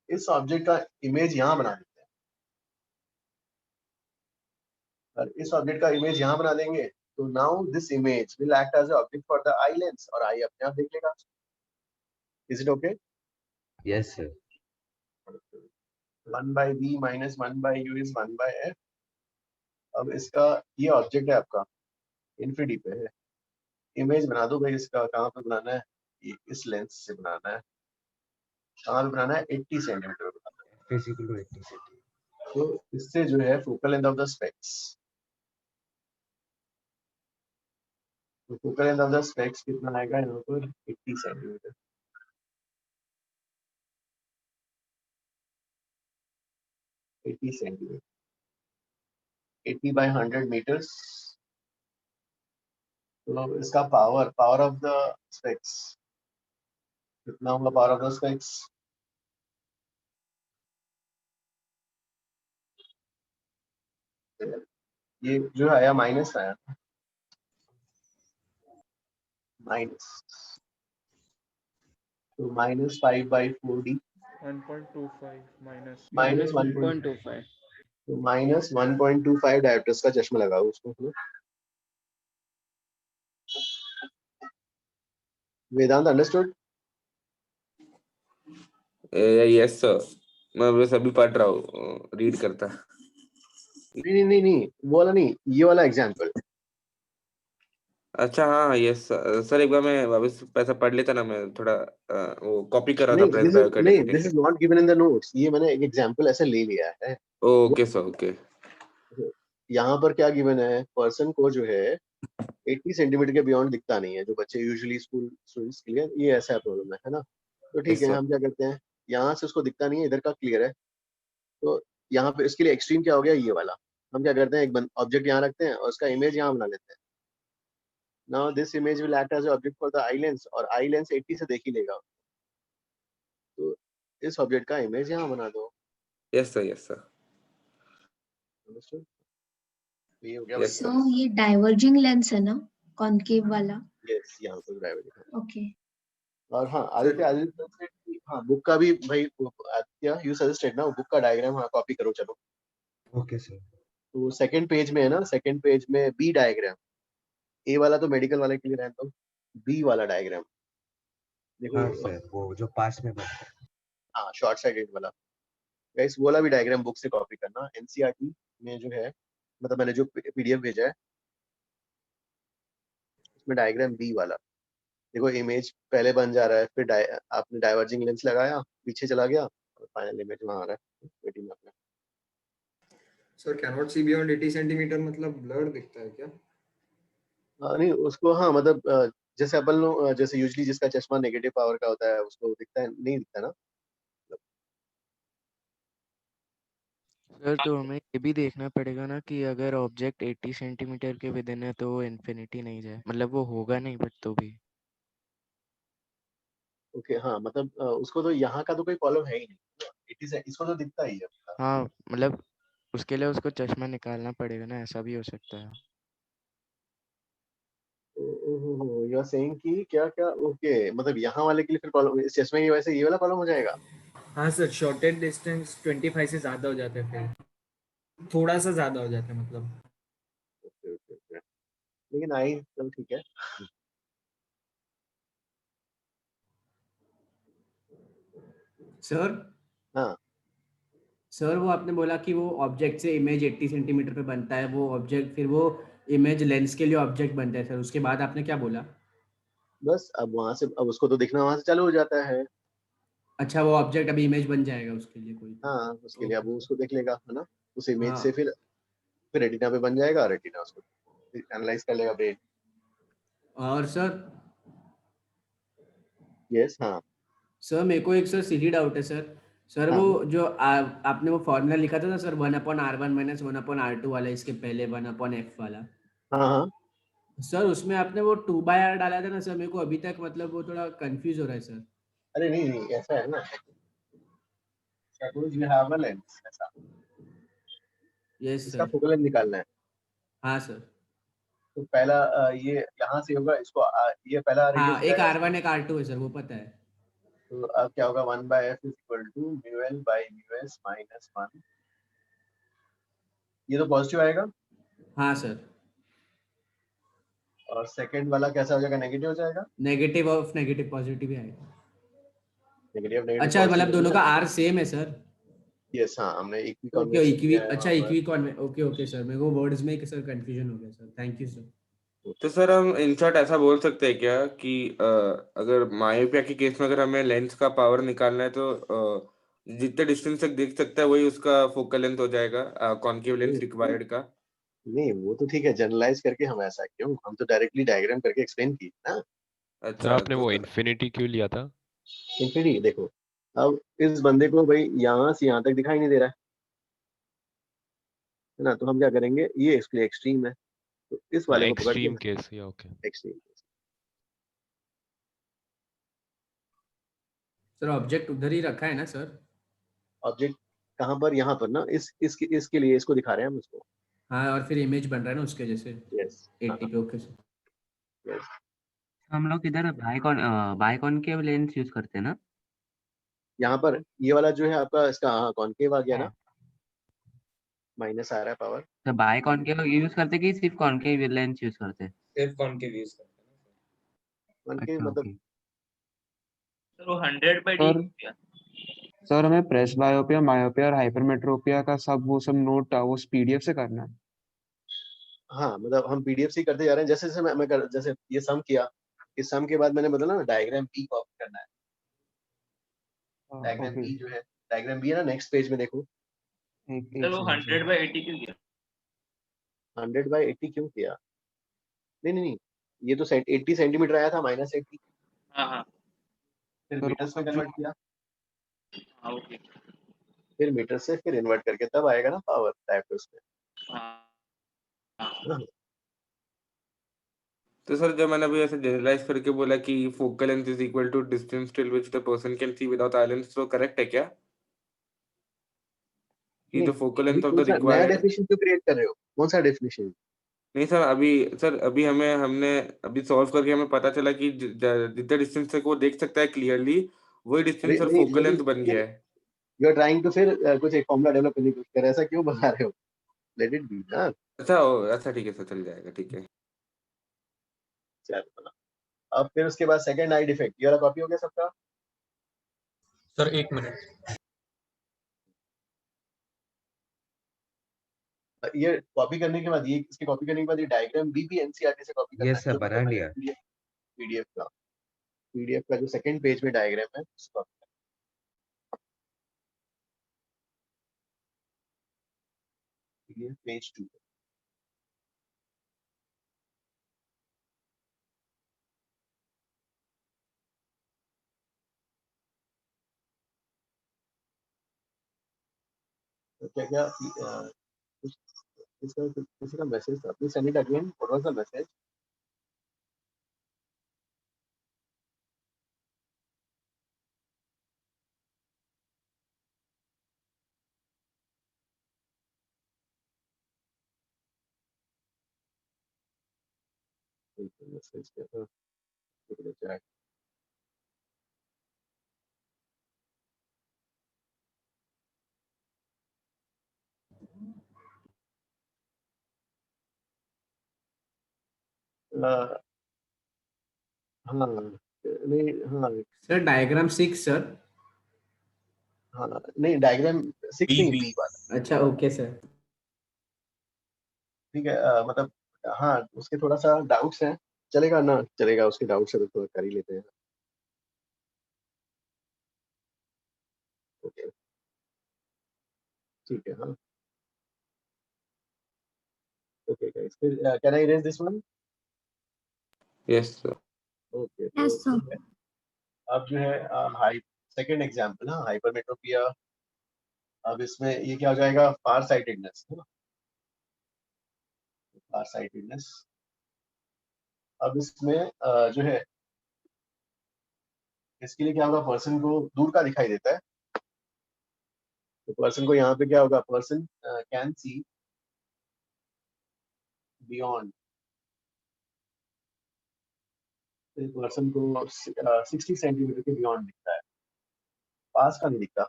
इस ऑब्जेक्ट का इमेज यहाँ बना देते हैं, और इस ऑब्जेक्ट का इमेज यहाँ बना देंगे, तो now this image will act as object for the eye lens, और आई अपने आप देख लेगा। Is it okay? Yes sir. 1 by v minus 1 by u is 1 by f। अब इसका ये ऑब्जेक्ट है आपका, इन्फिनिटी पे है, इमेज बना दो भाई इसका। कहाँ पे बनाना है, ये इस लेंस से बनाना है। कहाँ पे बनाना है, 80 सेंटीमीटर पे बनाना है, फिजिकल टू 80 सेंटीमीटर। तो इससे जो है focal length of the specs, तो focal length of the specs कितना आएगा यहाँ पर, 80 centimetre. Eighty centimetre, 80 by 100 meters। तो इसका पावर ऑफ द स्पेक्स कितना होगा, पावर ऑफ द स्पेक्स? ये जो आया माइनस आया, माइनस, तो minus 5 by 4d 1.25 minus minus 1.25। तो माइनस 1.25 डायोप्टर्स का चश्मा लगा उसको। वेदांत अंडरस्टूड? यस सर, मैं बस अभी पढ़ रहा हूँ, रीड करता। नहीं वो वाला नहीं, ये वाला एग्जांपल। अच्छा हाँ यस सर, एक बार मैं वापस पैसा पढ़ लेता ना, मैं थोड़ा वो कॉपी कर रहा था नहीं प्रेस बायो का this is definition. Not given in the notes, ये मैंने एक एग्जांपल ऐसे ले लिया है। Okay sir, okay. यहाँ पर क्या गिवन है, पर्सन को जो है 80 सेंटीमीटर के बियॉन्ड दिखता नहीं है, जो बच्चे यूजुअली स्कूल स्टूडेंट्स के लिए ये ऐसा प्रॉब्लम है ना। तो ठीक है, हम क्या करते हैं, यहाँ से उसको दिखता नहीं है, इधर का क्लियर है, तो यहाँ पे इसके लिए एक्सट्रीम क्या हो गया, ये वाला। हम क्या करते हैं, एक ऑब्जेक्ट यहाँ रखते हैं और उसका इमेज यहाँ बना लेते हैं। Now this image will act as object for the eye lens, और आई लेंस 80 से देख ही लेगा, तो इस ऑब्जेक्ट का इमेज यहाँ बना दो। Yes sir, yes sir. ये हो गया। So ये डाइवर्जिंग लेंस है ना, कॉनकेव वाला? यस, यहाँ पर डाइवर्जिंग। ओके। और हाँ आदित्य हाँ बुक का भी भाई, आदित्य यू सजेस्टेड ना, बुक का डायग्राम हाँ कॉपी करो चलो। Okay sir. तो सेकंड पेज में है ना, सेकंड पेज में बी डायग्राम, ए वाला तो मेडिकल वाले के लिए रहता हूँ, बी वाला डायग्राम देखो। हाँ सर, वो जो पास में बनता है। हाँ शॉर्ट साइडेड वाला, गाइस वो वाला भी डायग्राम बुक से कॉपी करना। एनसीईआरटी में जो है, मतलब मैंने जो पीडीएफ भेजा है उसमें डायग्राम बी वाला देखो, इमेज पहले बन जा रहा है, फिर आपने डाइवर्जिंग लेंस लगाया, पीछे चला गया, और फाइनल इमेज वहां आ रहा है वेटिंग में। Sir cannot see beyond 80 centimetre मतलब ब्लर दिखता है क्या? नहीं उसको, हाँ मतलब जैसे अपन लोग, जैसे यूजुअली जिसका चश्मा नेगेटिव पावर का होता है उसको दिखता है, नहीं दिखता ना। सर तो हमें ये भी देखना पड़ेगा ना कि अगर ऑब्जेक्ट 80 सेंटीमीटर के विद इन है तो वो इन्फिनिटी नहीं जाए, मतलब वो होगा नहीं बट तो भी। ओके हाँ, मतलब उसको तो यहाँ का तो कोई प्रॉब्लम है ही नहीं, 80 से इसको तो दिखता ही है। हाँ मतलब उसके लिए उसको चश्मा निकालना पड़ेगा ना, ऐसा भी हो सकता है। यू आर सेइंग कि क्या क्या, ओके मतलब यहाँ वाले के लिए फिर प्रॉब्लम, इस चश्मे की वजह से ये वाला प्रॉब्लम हो जाएगा। हाँ सर, शॉर्टेड डिस्टेंस 25 से ज्यादा हो जाता है, फिर थोड़ा सा ज्यादा हो जाता है मतलब। ओके लेकिन आई चल ठीक है। सर हाँ सर, वो आपने बोला कि वो ऑब्जेक्ट से इमेज 80 सेंटीमीटर पे बनता है, वो ऑब्जेक्ट फिर वो इमेज लेंस के लिए ऑब्जेक्ट बनता है सर, उसके बाद आपने क्या बोला? बस अब वहां से, अब उसको तो दिखना वहां से चालू हो जाता है। अच्छा वो ऑब्जेक्ट अभी इमेज बन जाएगा उसके लिए कोई हाँ, उसके लिए अब ओके वो उसको देख लेगा, है ना, उस इमेज से हाँ फिर रेटिना पे बन जाएगा, रेटिना उसको एनालाइज कर लेगा ब्रेन। और सर यस, हाँ सर मेरे को एक सर सीधी डाउट है सर हाँ वो जो आपने वो फॉर्मूला लिखा था ना सर 1/r1 माइनस 1/r2 वाला इसके पहले 1/f वाला हाँ हाँ। सर उसमें आपने वो 2/r डाला था ना सर मेरे को अभी तक मतलब वो थोड़ा कंफ्यूज हो रहा है सर अरे नहीं नहीं, ऐसा है ना, suppose you have a lens, ऐसा यस इसका सर फोकल लेंथ निकालना है। हाँ सर तो पहला ये यहाँ से होगा, इसको ये पहला रेडियस हाँ क्या एक है, R1 एक R2 है सर वो पता है तो अब क्या होगा, 1/f is equal to mu L by mu S minus 1। ये तो पॉजिटिव आएगा, हाँ सर और सेकंड वाला कैसा हो जाएगा, नेगेटिव हो जाएगा। नेगेटिव ऑफ नेगेटिव पॉजिटिव ही आएगा नेगेटिव नेगेटिव अच्छा मतलब पॉजिटिव दोनों है का ना। R सेम है सर यस हाँ, हमने एक भी ओके कन्वर्शन इक्वी किया है अच्छा वहाँ पर। Equi Conway okay okay sir मेरे को वर्ड्स में सर कंफ्यूजन हो गया सर थैंक यू सर तो सर हम इन शॉर्ट ऐसा बोल सकते हैं क्या कि अगर मायोपिया के केस में अगर हमें लेंस का पावर निकालना है तो जितने डिस्टेंस तक देख सकता है वही उसका फोकल लेंथ हो जाएगा कॉन्केव लेंस नहीं रिक्वायर्ड का। नहीं, वो तो ठीक है, जनरलाइज करके हम ऐसा क्यों, हम तो डायरेक्टली डायग्राम करके एक्सप्लेन की ना। सर अच्छा आपने तो वो सर इन्फिनिटी क्यों लिया था? इंफिनिटी देखो, अब इस बंदे को भाई यहाँ से यहाँ तक दिखाई नहीं दे रहा है ना, तो हम क्या करेंगे, ये इसके लिए एक्सट्रीम है, तो इस हाँ वाले को पकड़ के एक्सट्रीम केस या ओके। एक्सट्रीम। सर ऑब्जेक्ट उधर ही रखा है ना सर ऑब्जेक्ट कहाँ पर, यहाँ पर ना, इसके लिए इसको दिखा रहे हैं हम इसको। हाँ और फिर इमेज बन रहा है ना उसके जैसे यस 80 पे ओके सर यस। हम लोग इधर बाइकॉनकेव लेंस यूज करते हैं ना? यहाँ पर ये वाला जो है आपका, इसका हाँ कॉन्केव आ गया है। ना, माइनस आ रहा है पावर। तो बाइकॉनकेव यूज करते कि सिर्फ कॉनकेव लेंस यूज करते? सिर्फ कॉन्केव यूज करते हैं कॉन्केव अच्छा मतलब ओके। सर वो 100/d सर सर हमें प्रेस बायोपिया, मायोपिया और हाइपरमेट्रोपिया का सब वो सब नोट वो पीडीएफ से करना है। हाँ, मतलब हम पीडीएफ से ही करते जा रहे हैं, जैसे जैसे जैसे ये सम किया, इस सम के बाद मैंने बोला ना डायग्राम बी कॉपी करना है। डायग्राम ओके, बी जो है, डायग्राम बी है ना, नेक्स्ट पेज में देखो। एक सर एक वो सेकंड सर। 100/80 क्यों किया? 100/80 क्यों किया, नहीं नहीं नहीं, ये तो 80 सेंटीमीटर आया था, -80, हाँ हाँ फिर सर मीटर्स में कन्वर्ट किया, हाँ ओके फिर मीटर से फिर इन्वर्ट करके तब आएगा ना पावर डायप्टर्स में। हाँ हाँ हाँ, तो सर जब मैंने अभी ऐसे जनरलाइज करके बोला कि focal length is equal to distance till which the person can see without eye lens, तो करेक्ट है क्या कि नहीं द फोकल अभी लेंथ ऑफ कौन द सा नया रिक्वायर्ड? डेफिनेशन क्यों क्रिएट कर रहे हो, कौन सा डेफिनेशन। नहीं सर अभी हमने अभी सॉल्व करके हमें पता चला कि जितना डिस्टेंस तक वो देख सकता है क्लियरली वही डिस्टेंस और नहीं फोकल लेकिन लेंथ बन फिर गया है। यू आर ट्राइंग टू फिर कुछ एक फॉर्मूला डेवलप करने की कोशिश कर रहे हो, ऐसा क्यों बता रहे हो, लेट इट बी ना। अच्छा ठीक है सर, चल जाएगा, ठीक है। चलो, अब फिर उसके बाद सेकंड आई डिफेक्ट, ये वाला कॉपी हो गया सबका। Sir 1 minute. ये कॉपी करने के बाद, ये इसकी कॉपी करने के बाद ये डायग्राम भी एनसीईआरटी से कॉपी ये करना है, सब जो बना मतलब लिया। मैंने पीडीएफ का जो सेकंड पेज में डायग्राम है उसको पीडीएफ पेज 2। तो क्या क्या इसका किसी का मैसेज था, please send it again, what was the message. Message क्या था, चैट। हाँ नहीं, हाँ सर डायग्राम 6 सर हाँ नहीं, डायग्राम 6 नहीं, बी बी वाला। अच्छा ओके सर ठीक है, मतलब हाँ उसके थोड़ा सा डाउट्स हैं, चलेगा ना, चलेगा, उसके डाउट्स है तो थोड़ा कर ही लेते हैं। ठीक है, हाँ, ओके गाइस, फिर can I erase this one? Yes sir. Okay, Yes, sir. अब जो है हाई सेकंड एग्जांपल, हाँ, हाइपरमेट्रोपिया। अब इसमें ये क्या हो जाएगा, फार साइटेडनेस, है ना, फार साइटेडनेस। अब इसमें जो है इसके लिए क्या होगा, पर्सन को दूर का दिखाई देता है, तो पर्सन को यहाँ पे क्या होगा, person can see beyond, person को 60 सेंटीमीटर के बियॉन्ड दिखता है, पास का नहीं दिखता।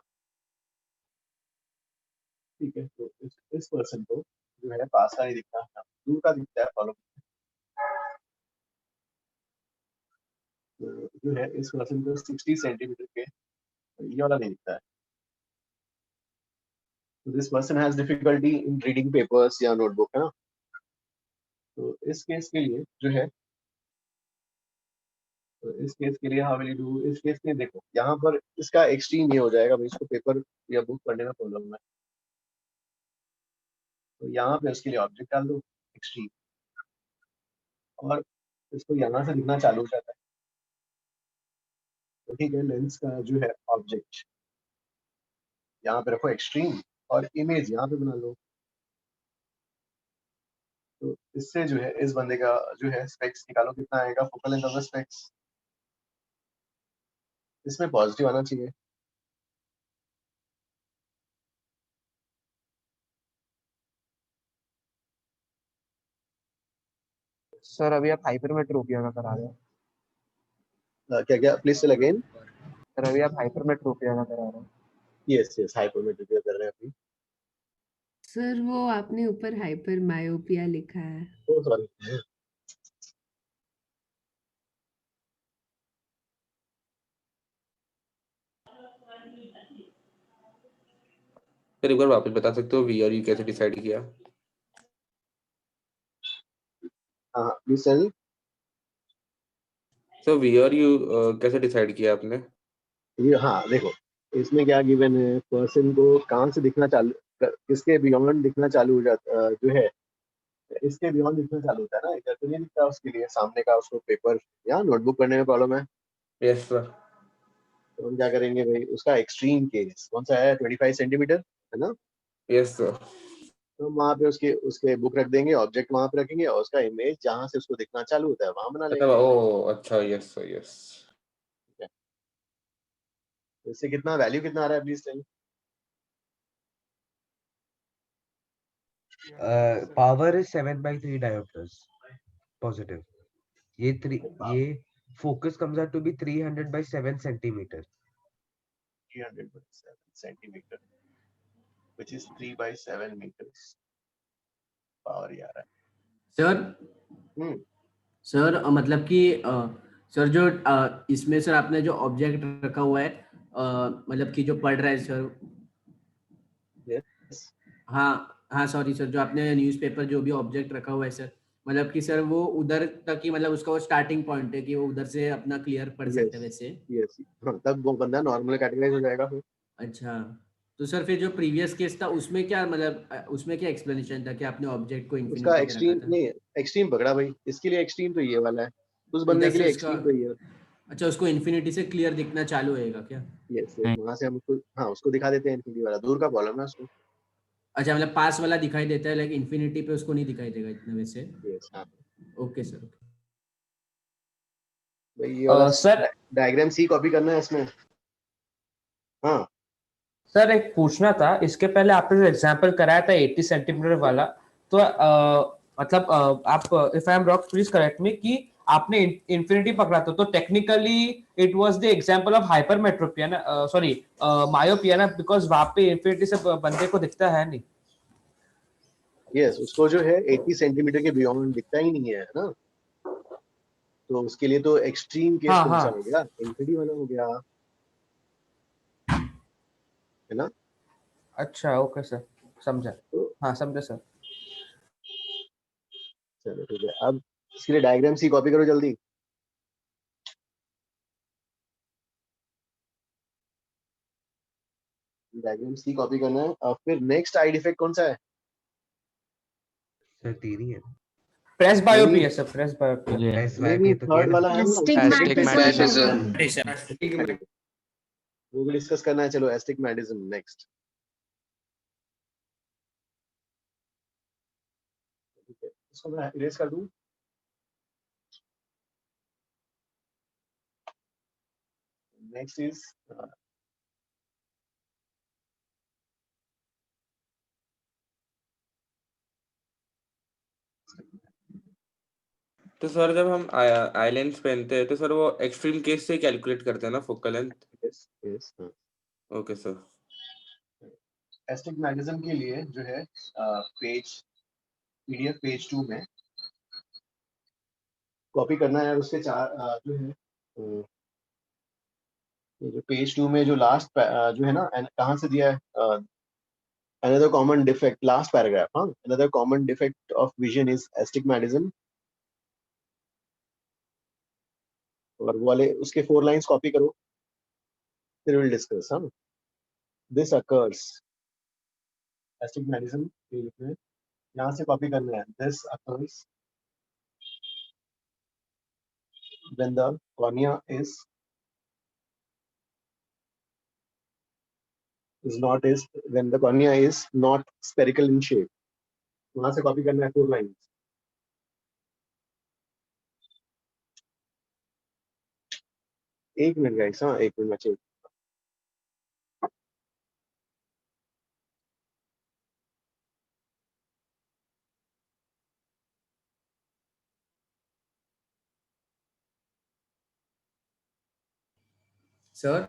ठीक है, तो इस पर्सन को जो है पास का नहीं दिखता, दूर का दिखता है, फॉलो। तो जो है इस पर्सन को 60 सेंटीमीटर के ये वाला नहीं दिखता है। तो this person has difficulty in reading papers या नोटबुक, है ना। तो इस केस के लिए जो है, तो इस केस के लिए हाउ विल यू डू, इस केस में देखो यहाँ पर इसका एक्सट्रीम ये हो जाएगा भाई, इसको पेपर या बुक पढ़ने में प्रॉब्लम है, तो यहाँ पे उसके लिए ऑब्जेक्ट डाल दो एक्सट्रीम, और इसको यहाँ से लिखना चालू हो जाता है। तो ठीक है, लेंस का जो है ऑब्जेक्ट यहाँ पे रखो एक्सट्रीम, और इमेज यहाँ पे बना लो। तो इससे जो है इस बंदे का जो है स्पेक्स निकालो, कितना आएगा focal length of the specs, इसमें पॉजिटिव आना चाहिए। सर अभी आप हाइपरमेट्रोपिया का करा रहे हो? क्या क्या, प्लीज टेल अगेन। सर अभी आप हाइपरमेट्रोपिया का करा रहे हो? यस यस, हाइपरमेट्रोपिया कर रहे हैं अभी। सर वो आपने ऊपर हाइपर मायोपिया लिखा है। Oh sorry. सर एक बार वापस बता सकते हो वी और यू कैसे डिसाइड किया? हाँ प्लीज टेल। सो वी और यू कैसे डिसाइड किया आपने? ये हाँ देखो, इसमें क्या गिवन है, पर्सन को कहाँ से दिखना चालू, किसके बियॉन्ड दिखना चालू हो जाता जो है, इसके बियॉन्ड दिखना चालू होता है ना, इधर तो नहीं दिखता उसके लिए, सामने का उसको पेपर या नोटबुक पढ़ने में प्रॉब्लम है। Yes sir. तो हम क्या करेंगे भाई, उसका एक्सट्रीम केस कौन सा है, 25 सेंटीमीटर, है ना। Yes sir. तो वहाँ पे उसके उसके बुक रख देंगे, ऑब्जेक्ट वहाँ पे रखेंगे, और उसका इमेज जहाँ से उसको दिखना चालू होता है वहाँ बना लेंगे। ओ अच्छा, यस सर, यस। इससे कितना वैल्यू कितना आ रहा है, please tell. Power is 7/3 diopters positive. ये focus comes out to be 300/7 centimeter. 300/7 centimeter, which is 3/7 meters. Power ही आ रहा है। सर मतलब कि सर जो इसमें सर आपने जो ऑब्जेक्ट रखा हुआ है मतलब कि जो पढ़ रहा है सर, हाँ हाँ सॉरी सर, जो आपने न्यूज़पेपर जो भी ऑब्जेक्ट रखा हुआ है सर, मतलब कि सर वो उधर तक ही, मतलब उसका वो स्टार्टिंग पॉइंट है कि वो उधर से अपना क्लियर पढ़ सकते हैं वैसे। यस, हाँ, तब वो बंदा नॉर्मल कैटेगराइज हो जाएगा फिर। अच्छा, तो सर फिर जो प्रीवियस केस था उसमें क्या, मतलब उसमें क्या एक्सप्लेनेशन था कि आपने ऑब्जेक्ट को उसका इन्फिनिटी पे एक्सट्रीम रखा था? नहीं, एक्सट्रीम पकड़ा भाई, इसके लिए एक्सट्रीम तो ये वाला है, उस बंदे के लिए एक्सट्रीम तो ये। अच्छा, उसको इन्फिनिटी से क्लियर दिखना चालू होएगा क्या? यस, वहां से हम उसको, हाँ, उसको दिखा देते हैं इन्फिनिटी वाला, दूर का प्रॉब्लम है उसको। अच्छा, मतलब पास वाला दिखाई देता है लेकिन इन्फिनिटी पे उसको नहीं दिखाई देगा इतना वैसे। यस, हाँ ओके सर। भाई, ये वाला सर डायग्राम सी कॉपी करना है इसमें। हाँ सर एक पूछना था, इसके पहले आपने जो एग्जांपल कराया था 80 सेंटीमीटर वाला, तो मतलब आप if I am wrong please correct मी, कि आपने इंफिनिटी पकड़ा था, तो technically it was the example of hypermetropia ना, सॉरी मायोपिया ना, बिकॉज वहां पे इंफिनिटी से बंदे को दिखता है नहीं। यस, उसको जो है 80 सेंटीमीटर के बियॉन्ड दिखता ही नहीं है ना, तो उसके लिए तो एक्सट्रीम केस कौन सा हो गया, इन्फिनिटी वाला हो गया, है ना। अच्छा ओके सर, समझा। हाँ समझा सर। चलो ठीक है, अब इसके लिए डायग्राम सी कॉपी करो जल्दी। डायग्राम सी कॉपी करना है और फिर नेक्स्ट आई डिफेक्ट कौन सा है? सर तीन ही है। प्रेस नहीं बायोपिया सर, प्रेस बायोपिया। नहीं थर्ड वाला है ना, Astigmatism. वो भी डिस्कस करना है। चलो एस्टिग्मेटिज्म नेक्स्ट। इसको मैं इरेज कर दूं। नेक्स्ट इज तो सर जब हम आई लेंस पहनते हैं तो सर वो एक्सट्रीम केस से कैलकुलेट करते हैं ना focal length? Yes okay sir. Astigmatism के लिए जो है पेज पीडीएफ पेज 2 में कॉपी करना है। और उसके चार जो है ये जो पेज 2 में जो लास्ट जो है ना, कहाँ से दिया है? another common defect, last paragraph, हाँ, another common defect of vision is astigmatism। और वो वाले उसके 4 लाइंस कॉपी करो, फिर विल डिस्कस। हाँ, दिस अकर्स, astigmatism के लिए यहाँ से कॉपी करना है। This occurs when the cornea is not is when the cornea is not spherical in shape। वहां से कॉपी करना है 4 लाइंस। एक मिनट गाइस, हाँ एक मिनट में check. Sir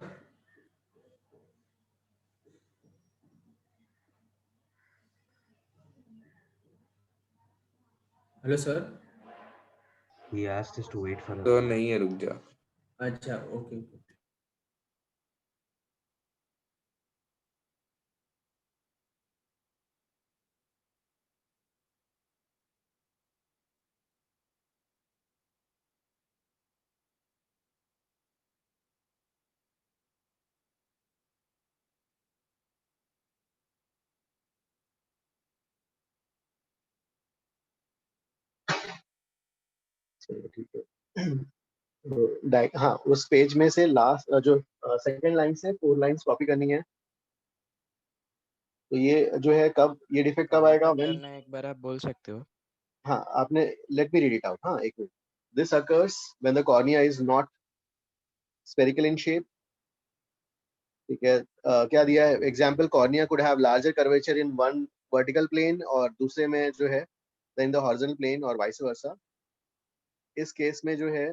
hello sir. He asked us to wait for तो a नहीं है, रुक जा। अच्छा ओके। चलो ठीक है। हाँ, उस पेज में से लास्ट जो सेकंड लाइन से 4 लाइंस कॉपी करनी है। तो ये जो है कब ये डिफेक्ट कब आएगा? व्हेन, करना है एक बार आप बोल सकते हो? हाँ आपने, let me read it out. हाँ एक minute. This occurs when the cornea is not spherical in shape. ठीक है, क्या दिया है example? Cornea could have larger curvature in one vertical plane और दूसरे में जो है इन द हॉरिजॉन्टल प्लेन और वाइस वर्सा। इस केस में जो है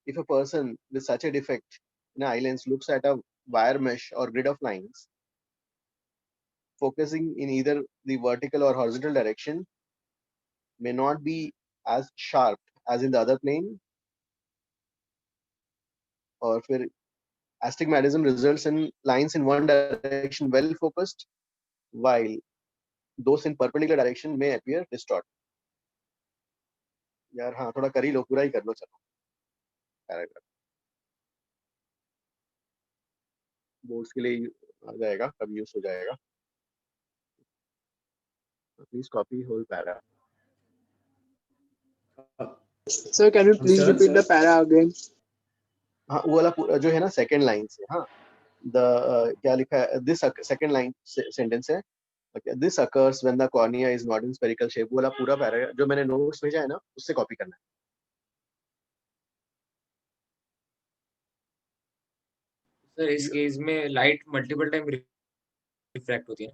if a person with such a defect in eye lens looks at a wire mesh or grid of lines focusing in either the vertical or horizontal direction may not be as sharp as in the other plane। और फिर astigmatism results in lines in one direction well focused while those in perpendicular direction may appear distorted। यार हाँ, थोड़ा कर ही लो, पूरा ही कर लो। चलो paragraph boards के लिए आ जाएगा, कब यूज हो जाएगा। Please copy whole para. Sir, can you please repeat the para again? हाँ, वो वाला जो है ना सेकंड लाइन से। हाँ, द क्या लिखा है? दिस सेकंड लाइन सेंटेंस है। This occurs when the cornea is not in spherical shape. वो वाला पूरा पैराग्राफ जो मैंने नोट्स भेजा है ना, उससे कॉपी करना है। सर इस केस में लाइट मल्टीपल टाइम रिफ्रैक्ट होती है?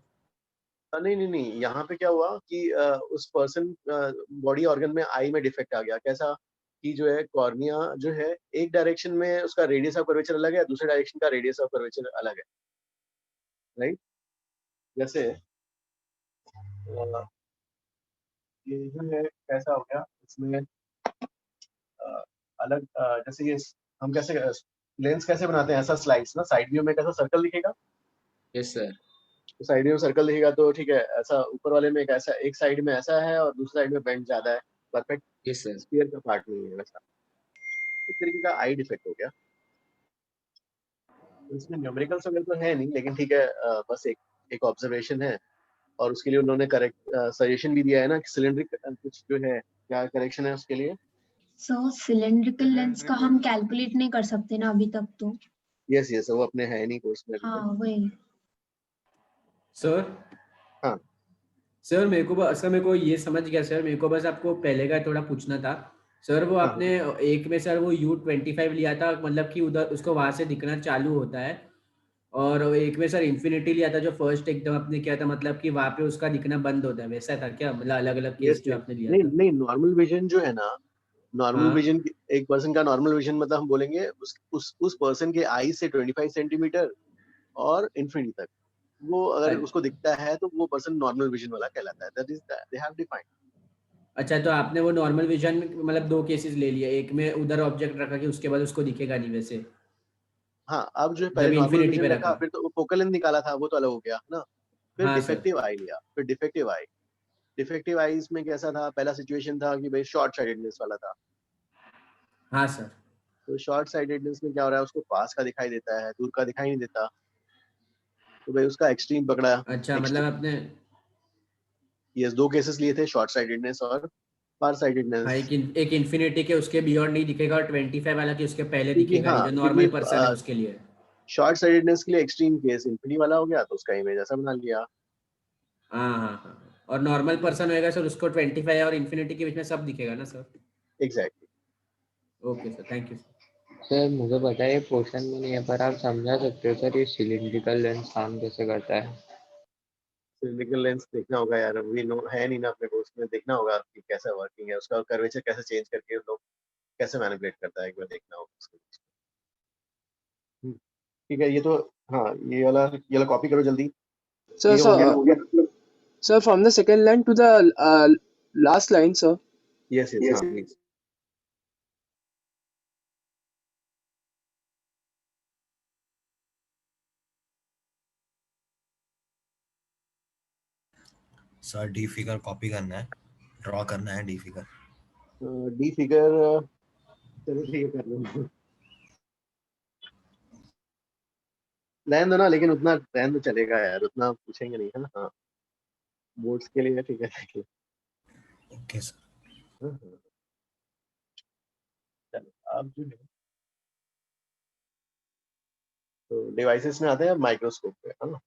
नहीं नहीं नहीं, यहाँ पे क्या हुआ कि उस पर्सन बॉडी ऑर्गन में आई में डिफेक्ट आ गया। कैसा कि जो है कॉर्निया जो है एक डायरेक्शन में उसका रेडियस ऑफ कर्वेचर अलग है, दूसरे डायरेक्शन का रेडियस ऑफ कर्वेचर अलग है। राइट, जैसे ये जो है कैसा हो गया इसमें अलग जैसे ये हम कैसे लेंस कैसे बनाते हैं? ऐसा स्लाइस ना, साइड व्यू में कैसा सर्कल दिखेगा? Yes sir. तो साइड व्यू में सर्कल दिखेगा तो ठीक है। ऐसा ऊपर वाले में ऐसा एक साइड में ऐसा है और दूसरी साइड में बेंड ज्यादा है। Perfect yes sir. स्फीयर का पार्ट नहीं है वैसा। इस तरीके का आई डिफेक्ट हो गया। इसमें न्यूमेरिकल्स वगैरह तो है नहीं, लेकिन ठीक है, बस एक ऑब्जर्वेशन है और उसके लिए उन्होंने करेक्ट सजेशन भी दिया है ना कि सिलेंड्रिक कुछ जो है, क्या करेक्शन है उसके लिए? सो सिलेंड्रिकल लेंस का हम कैलकुलेट नहीं कर सकते ना अभी तक तो। यस यस, वो अपने है नहीं कोर्स में अभी हाँ तक। वही। सर हाँ सर मेरे को ये समझ गया सर, मेरे को बस आपको पहले का थोड़ा पूछना था सर। वो हाँ आपने एक में सर वो U25 लिया था, मतलब कि उधर उसको वहां से दिखना चालू होता है, और एक में सर इन्फिनिटी लिया था जो फर्स्ट एकदम आपने किया था, मतलब कि वहां पे उसका दिखना बंद होता है, वैसा था क्या? मतलब अलग अलग केस यस जो यस, आपने लिया नहीं था। नहीं, नॉर्मल विजन जो है ना, नॉर्मल हाँ विजन एक पर्सन का नॉर्मल विजन मतलब हम बोलेंगे उस पर्सन के आई से 25 सेंटीमीटर और इन्फिनिटी तक, वो अगर उसको दिखता है तो वो पर्सन नॉर्मल विजन वाला कहलाता है। That is they have defined. अच्छा, तो आपने वो नॉर्मल विजन में मतलब 2 केसेस ले लिए, एक में उधर ऑब्जेक्ट रखा कि उसके बाद उसको दिखेगा नहीं वैसे, हाँ, अब जो है पहले जब नॉर्मल इन्फिनिटी पे विजन रखा, रखा। फिर तो फोकल लेंथ निकाला था, वो तो अलग हो गया ना। फिर हाँ सर। डिफेक्टिव आई लिया, फिर डिफेक्टिव आई। डिफेक्टिव आईज में कैसा था, पहला सिचुएशन था कि भाई शॉर्ट साइटेडनेस वाला था। हाँ सर। तो शॉर्ट साइटेडनेस में क्या हो रहा है, उसको पास का दिखाई देता है, दूर का दिखाई नहीं देता। तो भाई उसका एक्सट्रीम पकड़ा। अच्छा, मतलब आपने ये 2 केसेस लिए थे, शॉर्ट साइटेडनेस और फार हाँ साइटेडनेस। एक इन्फिनिटी के उसके बियॉन्ड नहीं दिखेगा, और 25 वाला कि उसके पहले क्योंकि दिखेगा नहीं, हाँ, जो क्योंकि नॉर्मल पर्सन है उसके लिए। शॉर्ट साइटेडनेस के लिए एक्सट्रीम केस इन्फिनिटी वाला हो गया, तो उसका इमेज ऐसा बना लिया। हाँ हाँ हाँ, और नॉर्मल पर्सन होएगा सर, उसको 25 और इन्फिनिटी के बीच में सब दिखेगा ना sir? Exactly. Okay sir, thank you sir. Sir मुझे बताइए, पोर्शन में नहीं है पर आप समझा सकते हो सर, ये सिलिंड्रिकल लेंस काम कैसे करता है? सिलिंड्रिकल लेंस देखना होगा यार, अभी नो है नहीं ना अपने कोर्स में, देखना होगा कि कैसा वर्किंग है उसका, कर्वेचर कैसे चेंज करके लोग कैसे मैनिपुलेट करता है, एक बार देखना होगा उसको। ठीक है, ये तो हाँ, ये वाला कॉपी करो जल्दी। Sir, ये हो गया। sir, from the second line to the last line, sir. Yes yes, हाँ please. Sir D figure copy करना है, ड्रॉ करना है डी फिगर। डी फिगर चलो ठीक है, कर लो। रहने दो ना, लेकिन उतना रहने तो चलेगा यार, उतना पूछेंगे नहीं है ना। हाँ, बोर्ड्स के लिए ठीक है, ठीक है। Okay sir. चलो अब जो है, तो डिवाइसेस में आते हैं माइक्रोस्कोप पे, है ना।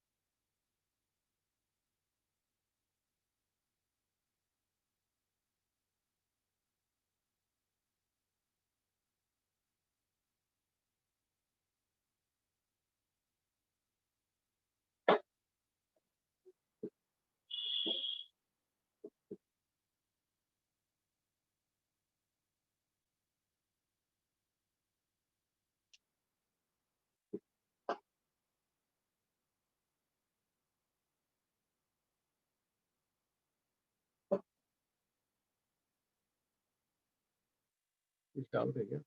डाउट है क्या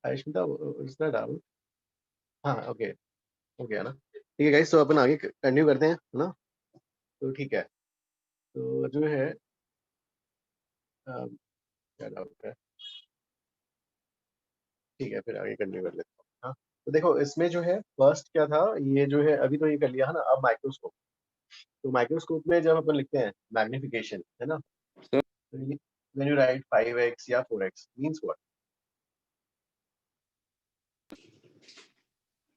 आयुष्मिता, इज दैट डाउट? हाँ ओके, हो गया ना। ठीक है गाइस, तो अपन आगे कंटिन्यू करते हैं, है ना। तो ठीक है, तो जो है क्या डाउट है, ठीक है फिर आगे कंटिन्यू कर लेते हैं। हाँ, तो देखो इसमें जो है फर्स्ट क्या था, ये जो है अभी तो ये कर लिया है ना। अब माइक्रोस्कोप, तो माइक्रोस्कोप में जब अपन लिखते हैं मैग्निफिकेशन, है ना, व्हेन यू राइट 5x या 4x मींस व्हाट?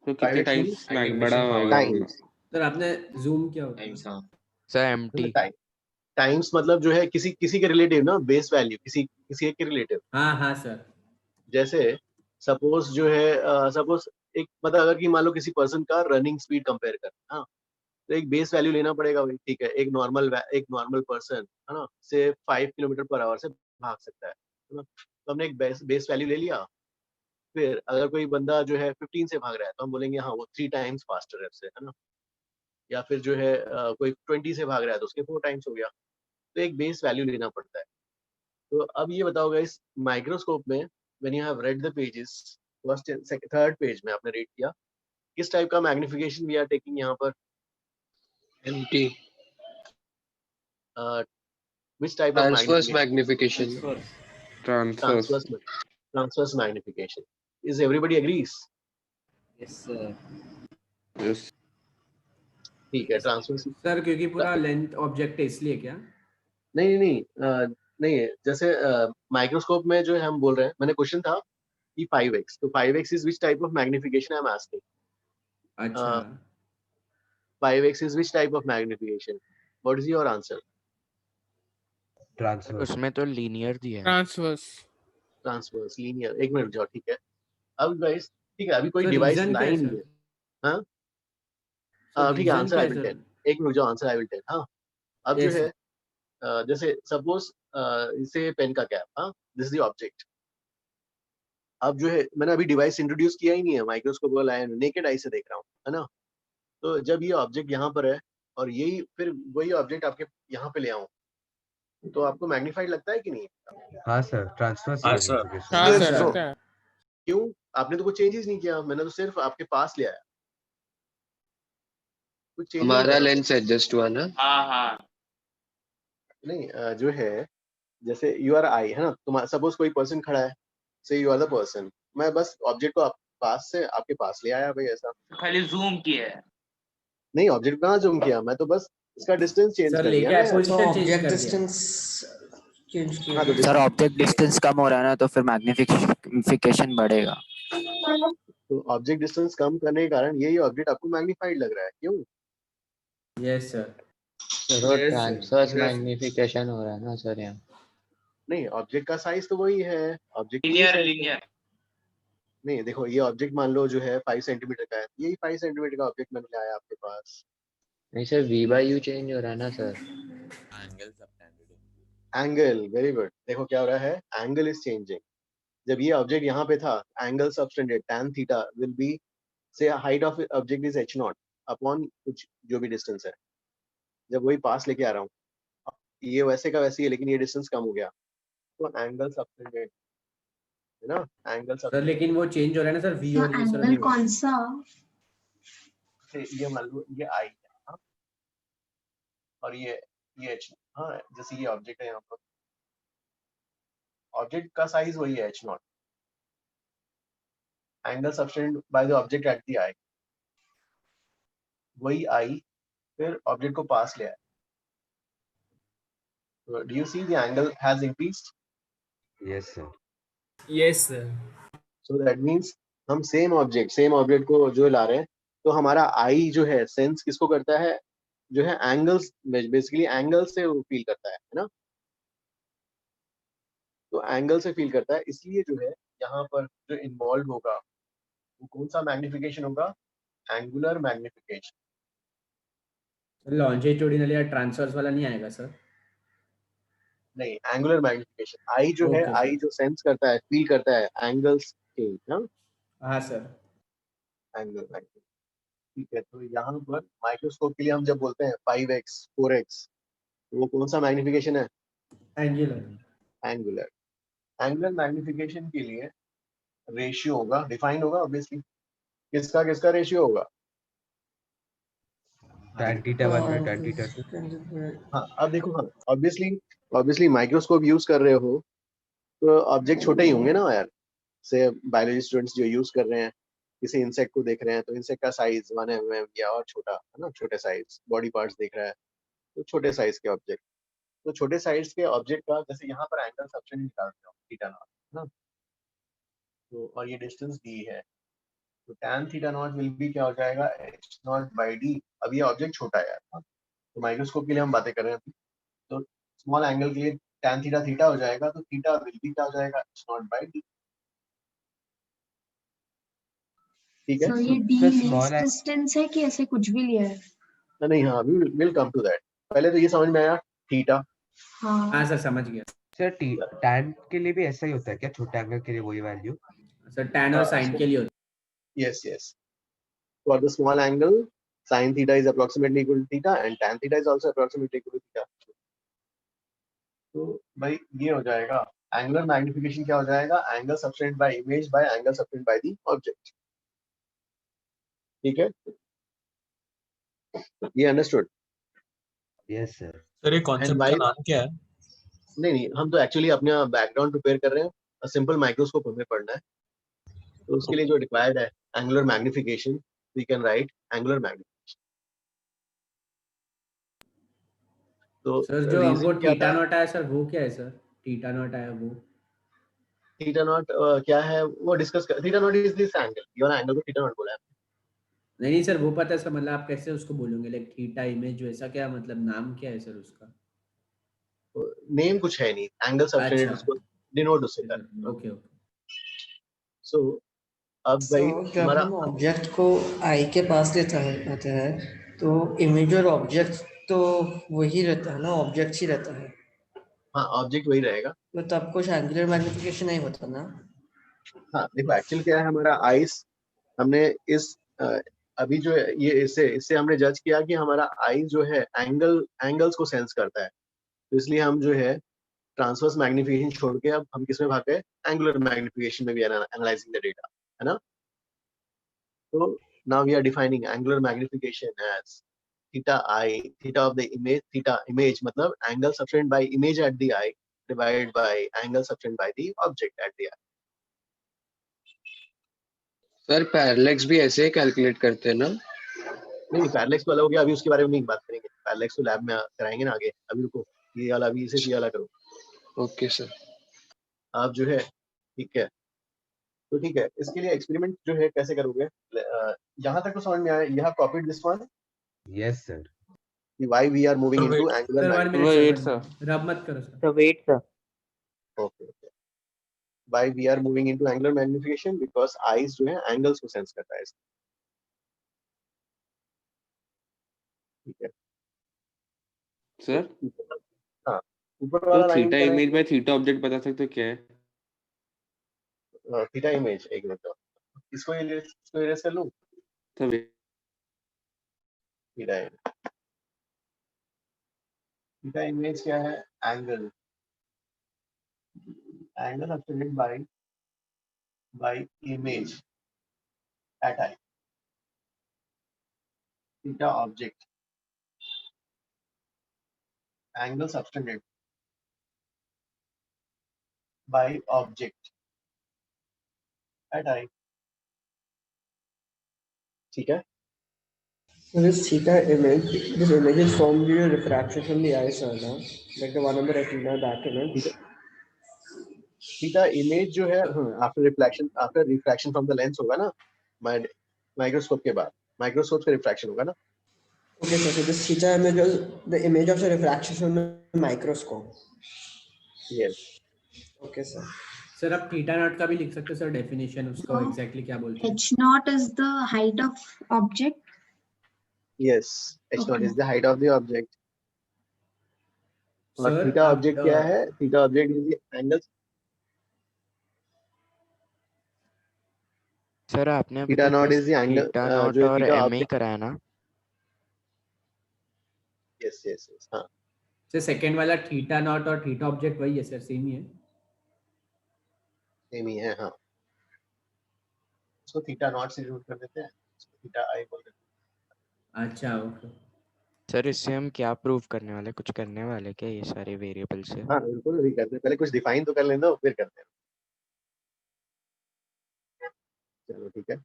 तो कितने 5x टाइम्स मींस बड़ा होगा टाइम्स। सर आपने जूम किया होगा। Sir empty. टाइम्स मतलब जो है किसी के रिलेटिव ना, बेस वैल्यू किसी एक के रिलेटिव। हाँ हाँ सर। जैसे सपोज जो है, सपोज एक मतलब अगर कि मान लो किसी पर्सन का रनिंग स्पीड कंपेयर कर, हाँ, तो एक बेस वैल्यू लेना पड़ेगा भाई। ठीक है, एक नॉर्मल पर्सन, है ना, से 5 किलोमीटर पर आवर से भाग सकता है ना। तो हमने एक बेस वैल्यू ले लिया। फिर अगर कोई बंदा जो है 15 से भाग रहा है, तो हम बोलेंगे हाँ वो 3 टाइम्स फास्टर है उससे, है ना। या फिर जो है कोई 20 से भाग रहा है तो उसके 4 टाइम्स हो गया। तो एक बेस वैल्यू लेना पड़ता है। तो अब ये बताओ गाइस, माइक्रोस्कोप में when you have read the pages, first second third page में आपने रीड किया, किस टाइप का मैग्निफिकेशन वी आर टेकिंग यहाँ पर? MT, which type of transverse magnification? Magnification, transverse. Transverse magnification. Is everybody agrees? Yes, sir. Yes. ठीक है, transverse sir क्योंकि पूरा लेंथ ऑब्जेक्ट है इसलिए क्या? नहीं नहीं नहीं, जैसे माइक्रोस्कोप में जो हम बोल रहे हैं, मैंने क्वेश्चन था कि 5x, तो 5x is which type of magnification I am asking? अच्छा 5x is which type of magnification? What is your answer? Transverse. उसमें तो लीनियर दिया है। Transverse linear. एक मिनट जाओ, ठीक है। अब गाइस ठीक है, अभी कोई सर डिवाइस रीजन क्या लाइन है नहीं सर? है। हाँ ठीक है, रीजन आंसर क्या आई है विल सर? टेल। एक मिनट जाओ, आंसर आई विल टेल। हाँ अब जो यस है जैसे सपोज इसे पेन का कैप, हाँ दिस इज द ऑब्जेक्ट। अब जो है मैंने अभी डिवाइस इंट्रोड्यूस किया ही नहीं है, माइक्रोस्कोप वाला है, नेकेड आई से देख रहा हूँ, है ना। तो जब ये ऑब्जेक्ट यहाँ पर है और यही फिर वही ऑब्जेक्ट आपके यहाँ पे ले आऊं, तो आपको मैग्नीफाइड लगता है कि नहीं? हाँ सर, ट्रांसवर्स हाँ सर। मैग्निफिकेशन। हाँ Yes, सर no. लगता है। क्यों? आपने तो कुछ चेंजेस नहीं किया, मैंने तो सिर्फ आपके पास ले आया, कुछ चेंज नहीं हमारा करा। लेंस एडजस्ट हुआ ना? हाँ नहीं जो है जैसे यू आर आई, है ना, तुम सपोज कोई पर्सन खड़ा है, से यू आर द पर्सन, मैं बस ऑब्जेक्ट को पास से आपके पास ले आया भाई, ऐसा खाली जूम किया है। नहीं। ऑब्जेक्ट कहाँ जूम किया, मैं तो बस इसका डिस्टेंस चेंज सर कर लेके दिया ना आए यार। पोजीशन चेंज कर दिया। डिस्टेंस चेंज किया। हाँ तो सर ऑब्जेक्ट डिस्टेंस कम हो रहा है ना, तो फिर मैग्निफिकेशन बढ़ेगा। तो ऑब्जेक्ट डिस्टेंस कम करने के कारण यही ऑब्जेक्ट आपको मैग्नीफाइड लग रहा है, क्यों? Yes sir. सर और ट्रांसवर्स मैग्निफिकेशन हो रहा है ना सर यहाँ? नहीं, ऑब्जेक्ट का साइज तो वही है, ऑब्जेक्ट लीनियर नहीं। देखो ये ऑब्जेक्ट मान लो जो है 5 सेंटीमीटर का है, यही 5 सेंटीमीटर का ऑब्जेक्ट मैंने लाया आपके पास। नहीं सर, v/u चेंज हो रहा है ना सर? Angle, very good. देखो क्या हो रहा है, एंगल इज चेंजिंग। जब ये ऑब्जेक्ट यहाँ पे था, angle subtended tan theta will be, say height of object is h0 upon कुछ जो भी डिस्टेंस है। जब वही पास लेके आ रहा हूँ, ये वैसे का वैसे ही है, लेकिन ये डिस्टेंस कम हो गया, तो एंगल सबटेंडेड, है ना, एंगल सर सबटेंडेड। लेकिन वो चेंज हो रहा है ना सर, v तो और u सर एंगल वो। कौन सा? ये मान लो ये आई है, हाँ, और ये h, हाँ जैसे ये ऑब्जेक्ट है यहाँ पर, ऑब्जेक्ट का साइज वही है h0, angle subtended by the object at the eye, वही आई फिर ऑब्जेक्ट को पास ले आया। So, do you see the angle has increased? Yes sir. Yes sir. So that means हम सेम ऑब्जेक्ट को जो ला रहे हैं, तो हमारा आई जो है सेंस किसको करता है, जो है एंगल्स, बेसिकली एंगल से वो फील करता है ना। तो एंगल से फील करता है, इसलिए जो है यहाँ पर जो इन्वॉल्व होगा वो कौन सा मैग्निफिकेशन होगा, एंगुलर मैग्निफिकेशन। लॉन्जिट्यूडिनल या ट्रांसवर्स वाला नहीं आएगा सर? नहीं, एंगुलर मैग्निफिकेशन। आई जो है, Okay, आई sir. जो सेंस करता है, फील करता है एंगल्स चेंज, ना हाँ सर। Angle magnification. ठीक है, तो यहाँ पर माइक्रोस्कोप के लिए हम जब बोलते हैं 5x 4x, तो वो कौन सा मैग्निफिकेशन है, एंगुलर। एंगुलर। एंगुलर मैग्निफिकेशन के लिए रेशियो होगा, डिफाइन होगा ऑब्वियसली। किसका किसका रेशियो होगा? tan theta 1 by tan theta 2। हाँ अब देखो, हाँ ऑब्वियसली माइक्रोस्कोप यूज कर रहे हो तो ऑब्जेक्ट छोटे ही होंगे ना यार। से बायोलॉजी स्टूडेंट्स जो यूज कर रहे हैं, किसी इंसेक्ट को देख रहे हैं, तो इंसेक्ट का साइज 1 mm या और छोटा, है ना, छोटे साइज बॉडी पार्ट्स देख रहा है, तो छोटे साइज के ऑब्जेक्ट। तो छोटे साइज के ऑब्जेक्ट का जैसे यहाँ पर एंगल सबटेंडेड निकालते हो, थीटा नॉट, है ना, तो और ये डिस्टेंस d है, तो tan theta naught will be क्या हो जाएगा, h0 by d। अब ये ऑब्जेक्ट छोटा है यार, हाँ? तो माइक्रोस्कोप के लिए हम बातें कर रहे हैं अभी, तो स्मॉल एंगल के लिए tan थीटा थीटा हो जाएगा, तो थीटा विल बी क्या हो जाएगा, h0 by d। ठीक है, सो ये D sir lens small distance है कि ऐसे कुछ भी लिया है? नहीं हाँ, विल कम टू दैट। पहले तो ये समझ में आया थीटा। हाँ हाँ सर समझ गया। सर tan के लिए भी ऐसा ही होता है क्या, छोटे एंगल के लिए वही वैल्यू? सर tan और sin के लिए होता yes for the small angle sin theta is approximately equal to theta and tan theta is also approximately equal to theta। तो भाई ये हो जाएगा एंगुलर मैग्निफिकेशन, क्या हो जाएगा, angle subtended bye image by angle subtended by the object. ठीक है, ये अंडरस्टूड? Yes sir. सर ये कॉन्सेप्ट का नाम क्या है? नहीं हम तो एक्चुअली अपना बैकग्राउंड प्रिपेयर कर रहे हैं, सिंपल माइक्रोस्कोप हमें पढ़ना है। तो उसके लिए जो रिक्वायर्ड है angular magnification, we can write angular magnification. तो सर जो हमको रीजन क्या थीटा था, नॉट आया सर वो क्या है सर? थीटा नॉट आया वो थीटा नॉट क्या है वो डिस्कस कर। Theta naught is this angle, ये वाला एंगल को थीटा नॉट बोला है। नहीं सर वो पता है सर, मतलब आप कैसे उसको बोलोगे लाइक थीटा इमेज वैसा, क्या मतलब नाम क्या है सर उसका? नेम कुछ है नहीं, एंगल सबटेंडेड अच्छा उसको डिनोट उससे कर। Okay okay. सो अब भाई जब हमारा हम ऑब्जेक्ट को आई के पास लेते हैं तो इमेज और ऑब्जेक्ट तो वही रहता है ना, ऑब्जेक्ट ही रहता है। हाँ ऑब्जेक्ट वही रहेगा। मतलब कुछ एंगुलर मैग्निफिकेशन नहीं होता ना। हाँ देखो एक्चुअल क्या है, हमारा आइस हमने इस अभी जो है ये इससे इससे हमने जज किया कि हमारा आइस जो है एंगल्स को सेंस करता है, तो इसलिए हम जो है ट्रांसवर्स मैग्निफिकेशन छोड़ के अब हम किस में भाग गए, एंगुलर मैग्निफिकेशन में भी एनालाइजिंग द डेटा, है ना। तो now we are defining angular magnification as theta I, theta of the image, theta image मतलब angle subtended by image at the eye divided by angle subtended by the object at the eye। Sir parallax भी ऐसे ही calculate करते हैं ना? नहीं parallax तो अलग हो गया, अभी उसके बारे में नहीं बात करेंगे, पैरेलैक्स तो लैब में कराएंगे ना आगे, अभी रुको, ये वाला अभी इसे ये वाला करो। Okay sir. आप जो है ठीक है, तो ठीक है, इसके लिए एक्सपेरिमेंट जो है कैसे करोगे, यहाँ तक तो समझ में आया, you have copied this one. Yes sir. why we are moving into angular sir 1 magnification। Minute sir, rub मत करो sir. Wait sir. okay why we are moving into angular magnification, because eyes जो है angles को sense करता है। ठीक है sir हाँ, ऊपर तो वाला लाइन थीटा क्या इमेज है, बाय थीटा ऑब्जेक्ट बता सकते हो क्या है? थीटा इमेज, एक मिनट इसको इरेज कर लूं। तब थीटा इमेज क्या है, angle obtained by image at eye, theta object, angle subtended by object at eye। ठीक है, So this theta image, this image is formed due to refraction from the eye, sir, no? Like the one on the retina, that image. Theta image जो है after refraction from the lens होगा ना, microscope के बाद, microscope से refraction होगा ना। Okay, so this theta image is the image of the refraction from the microscope. Yes. Okay, sir. Sir आप थीटा नॉट का भी लिख सकते हो सर, डेफिनेशन उसका एग्जैक्टली क्या बोलते हैं? H naught is the height of object. Yes, h naught is the height of the object। और सर थीटा ऑब्जेक्ट क्या है, theta object is the angle. Sir आपने अभी थीटा तक नॉट बस is the angle theta naught जो है और थीटा एम ही ऑब्जेक्ट। कराया ना? यस यस यस हाँ। सर सेकंड वाला थीटा नॉट और थीटा ऑब्जेक्ट वही है सर, सेम ही है। सेम ही है हाँ, इसको थीटा नॉट से रूट कर देते हैं, इसको थीटा आई बोल देते हैं। अच्छा ओके सर इससे हम क्या प्रूव करने वाले, कुछ करने वाले क्या ये सारे वेरिएबल से? हाँ बिल्कुल अभी करते हैं, पहले कुछ डिफाइन तो कर लें दो फिर करते हैं। चलो ठीक है,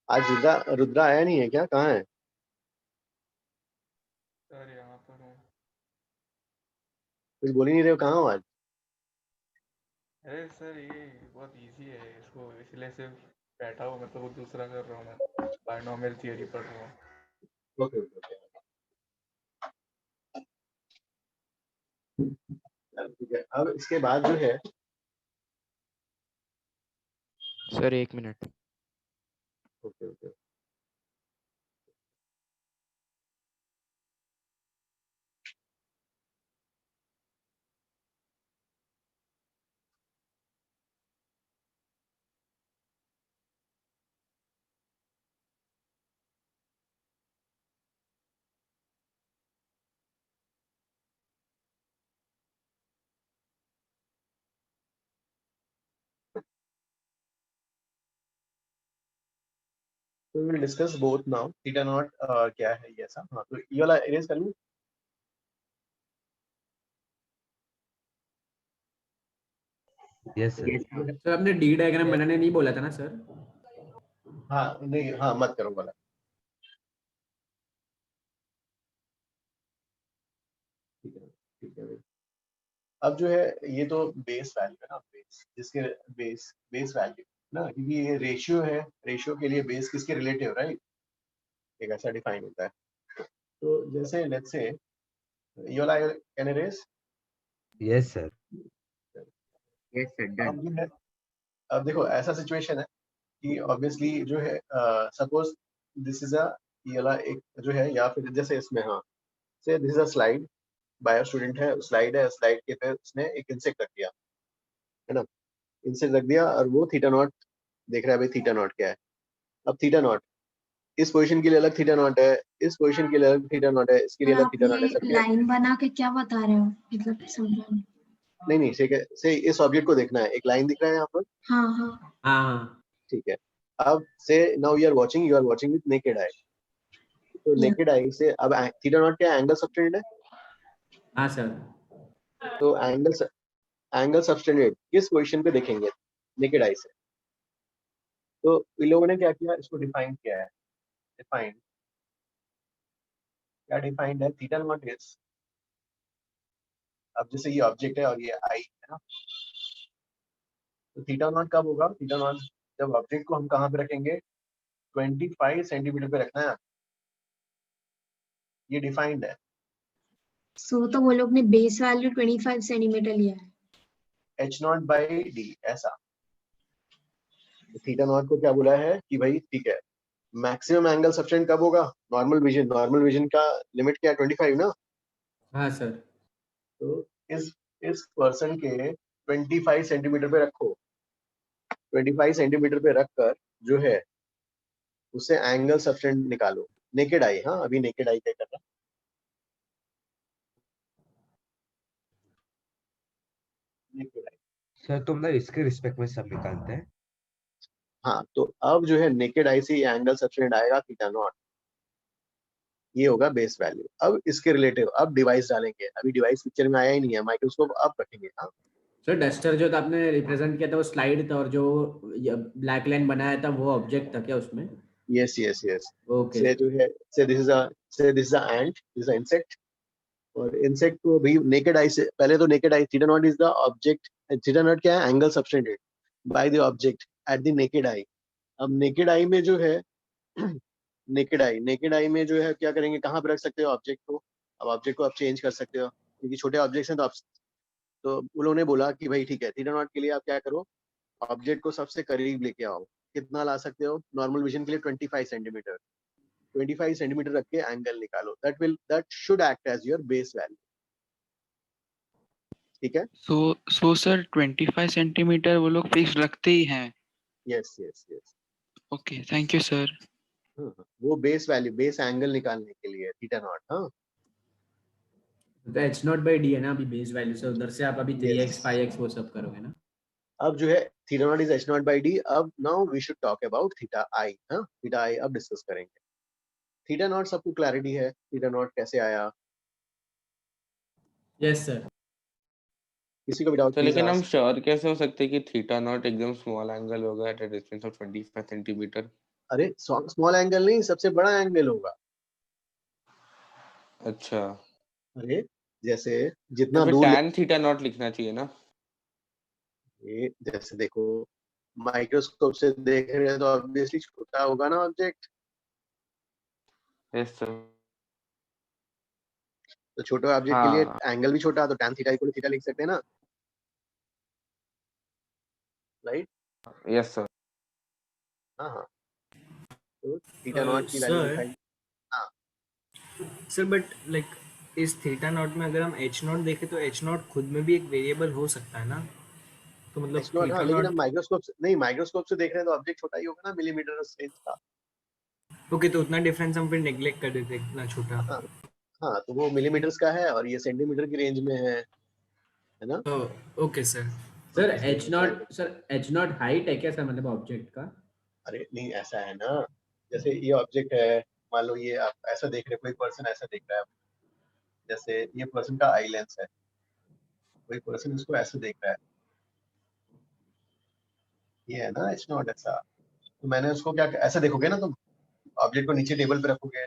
आज रुद्रा आया नहीं है क्या, कहाँ है? सर यहाँ पर हूँ। कुछ बोल ही नहीं रहे हो, कहाँ हो आज? अरे सर ये बहुत इजी है, इसको इसलिए सिर्फ बैठा हूँ, मतलब वो दूसरा कर रहा हूँ, मैं बायनोमियल थियरी पढ़ रहा हूँ। ओके ओके ठीक है, अब इसके बाद जो है सर 1 मिनट। ओके ओके तो we'll discuss both now, theta not क्या है ये ऐसा। हाँ तो ये वाला इरेज कर लूँ। Yes sir. सर आपने डी डायग्राम बनाने नहीं बोला था ना सर? हाँ नहीं, हाँ मत करो वाला। ठीक है ठीक है। अब जो है ये तो बेस वैल्यू है ना, बेस जिसके बेस वैल्यू ना, क्योंकि ये रेशियो है, रेशियो के लिए बेस किसके रिलेटिव, राइट, एक ऐसा डिफाइन होता है। तो जैसे let's say you all can erase। Yes sir. Yes sir done. अब जो है, अब देखो ऐसा सिचुएशन है कि ऑब्वियसली जो है सपोज दिस इज अ, ये वाला एक जो है, या फिर जैसे इसमें, हाँ से this is a slide, bio student है, स्लाइड है, स्लाइड के पे उसने एक इंसेक्ट रख दिया है ना, इंसेक्ट रख दिया और वो थीटा नॉट देख रहा है, भाई थीटा नॉट क्या है। अब थीटा नॉट इस पोजीशन के लिए अलग थीटा नॉट है, इस पोजीशन के लिए अलग थीटा नॉट है, इसके लिए सर अलग आप थीटा नॉट है, ये सबके लाइन बना के क्या बता रहे हो, मतलब समझा नहीं। नहीं ठीक है, से इस ऑब्जेक्ट को देखना है, एक लाइन दिख रहा है यहाँ पर, हाँ हाँ हाँ ठीक है। अब से now you are watching with naked eye, तो Yeah. नेकेड आई से अब थीटा नॉट क्या एंगल सबटेंडेड है, हाँ सर। तो एंगल सबटेंडेड किस पोजीशन पे देखेंगे नेकेड आई से। तो इन लोगों ने क्या किया, इसको डिफाइन किया है, डिफाइन क्या डिफाइंड है, थीटा नॉट इज, अब जैसे ये ऑब्जेक्ट है और ये आई है ना, तो थीटा नॉट कब होगा, थीटा नॉट जब ऑब्जेक्ट को हम कहाँ पे रखेंगे, 25 सेंटीमीटर पे रखना है, ये डिफाइंड है। सो तो वो लोग ने बेस वैल्यू 25 सेंटीमीटर लिया है। एच नॉट बाई डी ऐसा, थीटा नॉट को क्या बोला है कि भाई ठीक है, मैक्सिमम एंगल सबटेंड कब होगा, नॉर्मल विजन का लिमिट क्या है 25 ना, हाँ सर। तो इस पर्सन के 25 सेंटीमीटर पे रखो, 25 सेंटीमीटर पे रखकर जो है उससे एंगल सबटेंड निकालो, नेकेड आई, हाँ अभी नेकेड आई क्या कर रहा, नेकेड आई, सर तुम ना इसके रिस्पेक्ट में सब निकालते हैं। हाँ तो अब जो है नेकेड आई से ये एंगल सबटेंड आएगा थीटा नॉट, ये होगा बेस वैल्यू। अब इसके रिलेटिव अब डिवाइस डालेंगे, अभी डिवाइस पिक्चर में आया ही नहीं है, माइक्रोस्कोप अब रखेंगे। हाँ सर डस्टर जो था आपने रिप्रेजेंट किया था वो स्लाइड था, और जो ब्लैक लाइन बनाया था वो ऑब्जेक्ट था क्या उसमें? Yes yes yes, okay. से जो है से this is a ant, this is a insect, और इंसेक्ट को भी नेकेड आई से, पहले तो naked eye, theta naught is the object, theta naught क्या है, angle subtended by the object at the naked eye. अब नेकेड आई में जो है नेकेड आई में जो है क्या करेंगे, कहाँ पे रख सकते हो ऑब्जेक्ट को, अब ऑब्जेक्ट को आप चेंज कर सकते हो क्योंकि छोटे ऑब्जेक्ट्स हैं, तो आप, तो उन्होंने बोला कि भाई ठीक है, थीटा नॉट के लिए आप क्या करो, ऑब्जेक्ट को सबसे करीब लेके आओ, कितना ला सकते हो, नॉर्मल विजन के लिए 25 सेंटीमीटर, 25 सेंटीमीटर रख के एंगल निकालो, that should act as your base value, ठीक है। सो सर 25 सेंटीमीटर वो लोग फिक्स रखते ही हैं। Yes yes yes, okay thank you sir. वो बेस वैल्यू, बेस एंगल निकालने के लिए थीटा नॉट, हाँ तो एच नॉट बाई डी है ना अभी बेस वैल्यू से, उधर से आप अभी 3x 5x वो सब करोगे ना। अब जो है theta naught is H naught by D. अब now we should talk about theta i, हाँ थीटा आई अब डिस्कस करेंगे। थीटा नॉट सबको क्लैरिटी है, थीटा नॉट कैसे आया, यस सर। किसी को भी डाउट तो प्लीज लेकिन हम आस्क। श्योर कैसे हो सकते हैं कि थीटा नॉट एकदम स्मॉल एंगल होगा at a distance of 25 centimetre? अरे स्मॉल एंगल नहीं, सबसे बड़ा एंगल होगा। अच्छा, अरे जैसे तो जितना फिर दूर tan थीटा नॉट लिखना चाहिए ना? ये जैसे देखो माइक्रोस्कोप से देख रहे हैं तो ऑब्वियसली छोटा होगा ना ऑब्जेक्ट, यस सर। तो छोटे ऑब्जेक्ट के लिए हाँ एंगल भी छोटा, तो tan थीटा इक्वल थीटा लिख सकते हैं ना, राइट। Yes sir. हाँ हाँ, तो थीटा नॉट की वैल्यू सर दिखाई। हाँ सर बट लाइक इस थीटा नॉट में अगर हम एच नॉट देखें तो एच नॉट खुद में भी एक वेरिएबल हो सकता है ना, तो मतलब एच नॉट, हाँ थीटा लेकिन नॉट। हम माइक्रोस्कोप से नहीं, माइक्रोस्कोप से देख रहे हैं तो ऑब्जेक्ट छोटा ही होगा ना, मिलीमीटर रेंज का। ओके तो उतना डिफरेंस हम फिर नेग्लेक्ट कर देते इतना छोटा। हाँ हाँ, तो वो मिलीमीटर्स का है और ये सेंटीमीटर की रेंज में है ना। Okay sir. Sir H not, sir H not height है क्या सर, मतलब ऑब्जेक्ट का? अरे नहीं ऐसा है ना, जैसे ये ऑब्जेक्ट है, मान लो ये आप ऐसा देख रहे हो, कोई पर्सन ऐसा देख रहा है, जैसे ये पर्सन का आई लेंस है, कोई पर्सन इसको ऐसे देख रहा है, ये है ना एच नॉट ऐसा, तो मैंने उसको क्या ऐसे देखोगे ना तुम, ऑब्जेक्ट को नीचे टेबल पे रखोगे,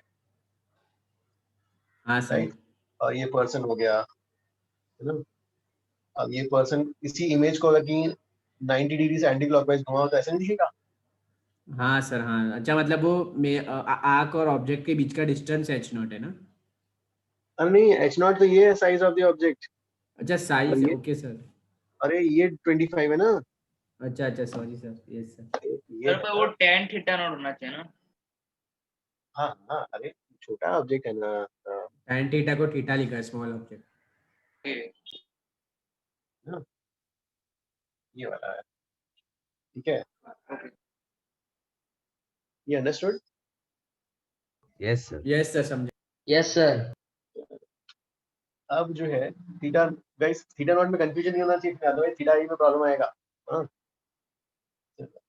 हाँ सर राइट, और ये पर्सन हो गया, है ना। अब ये पर्सन इसी इमेज को अगर कहीं 90 डिग्री से एंटी क्लॉकवाइज घुमाओ तो ऐसा नहीं दिखेगा। हाँ सर हाँ, अच्छा मतलब वो आर्क और ऑब्जेक्ट के बीच का डिस्टेंस एच नॉट है ना। अरे नहीं, एच नॉट तो ये है साइज ऑफ द ऑब्जेक्ट, अच्छा और साइज, ये, ओके सर। अरे ये 25 है ना, अच्छा अच्छा सॉरी सर, यस सर। ये सर है पर वो ना। tan थीटा नॉट होना चाहिए ना। हाँ हाँ, अरे छोटा ऑब्जेक्ट है ना, tan थीटा को थीटा लिखा है, स्मॉल ऑब्जेक्ट। ना, ये वाला है, ठीक है, ये understood. Yes sir. Yes sir समझे। Yes sir. अब जो है थीटा, गाइस थीटा नॉट में कंफ्यूजन नहीं होना चाहिए, अदरवाइज थीटा आई में प्रॉब्लम आएगा। हाँ,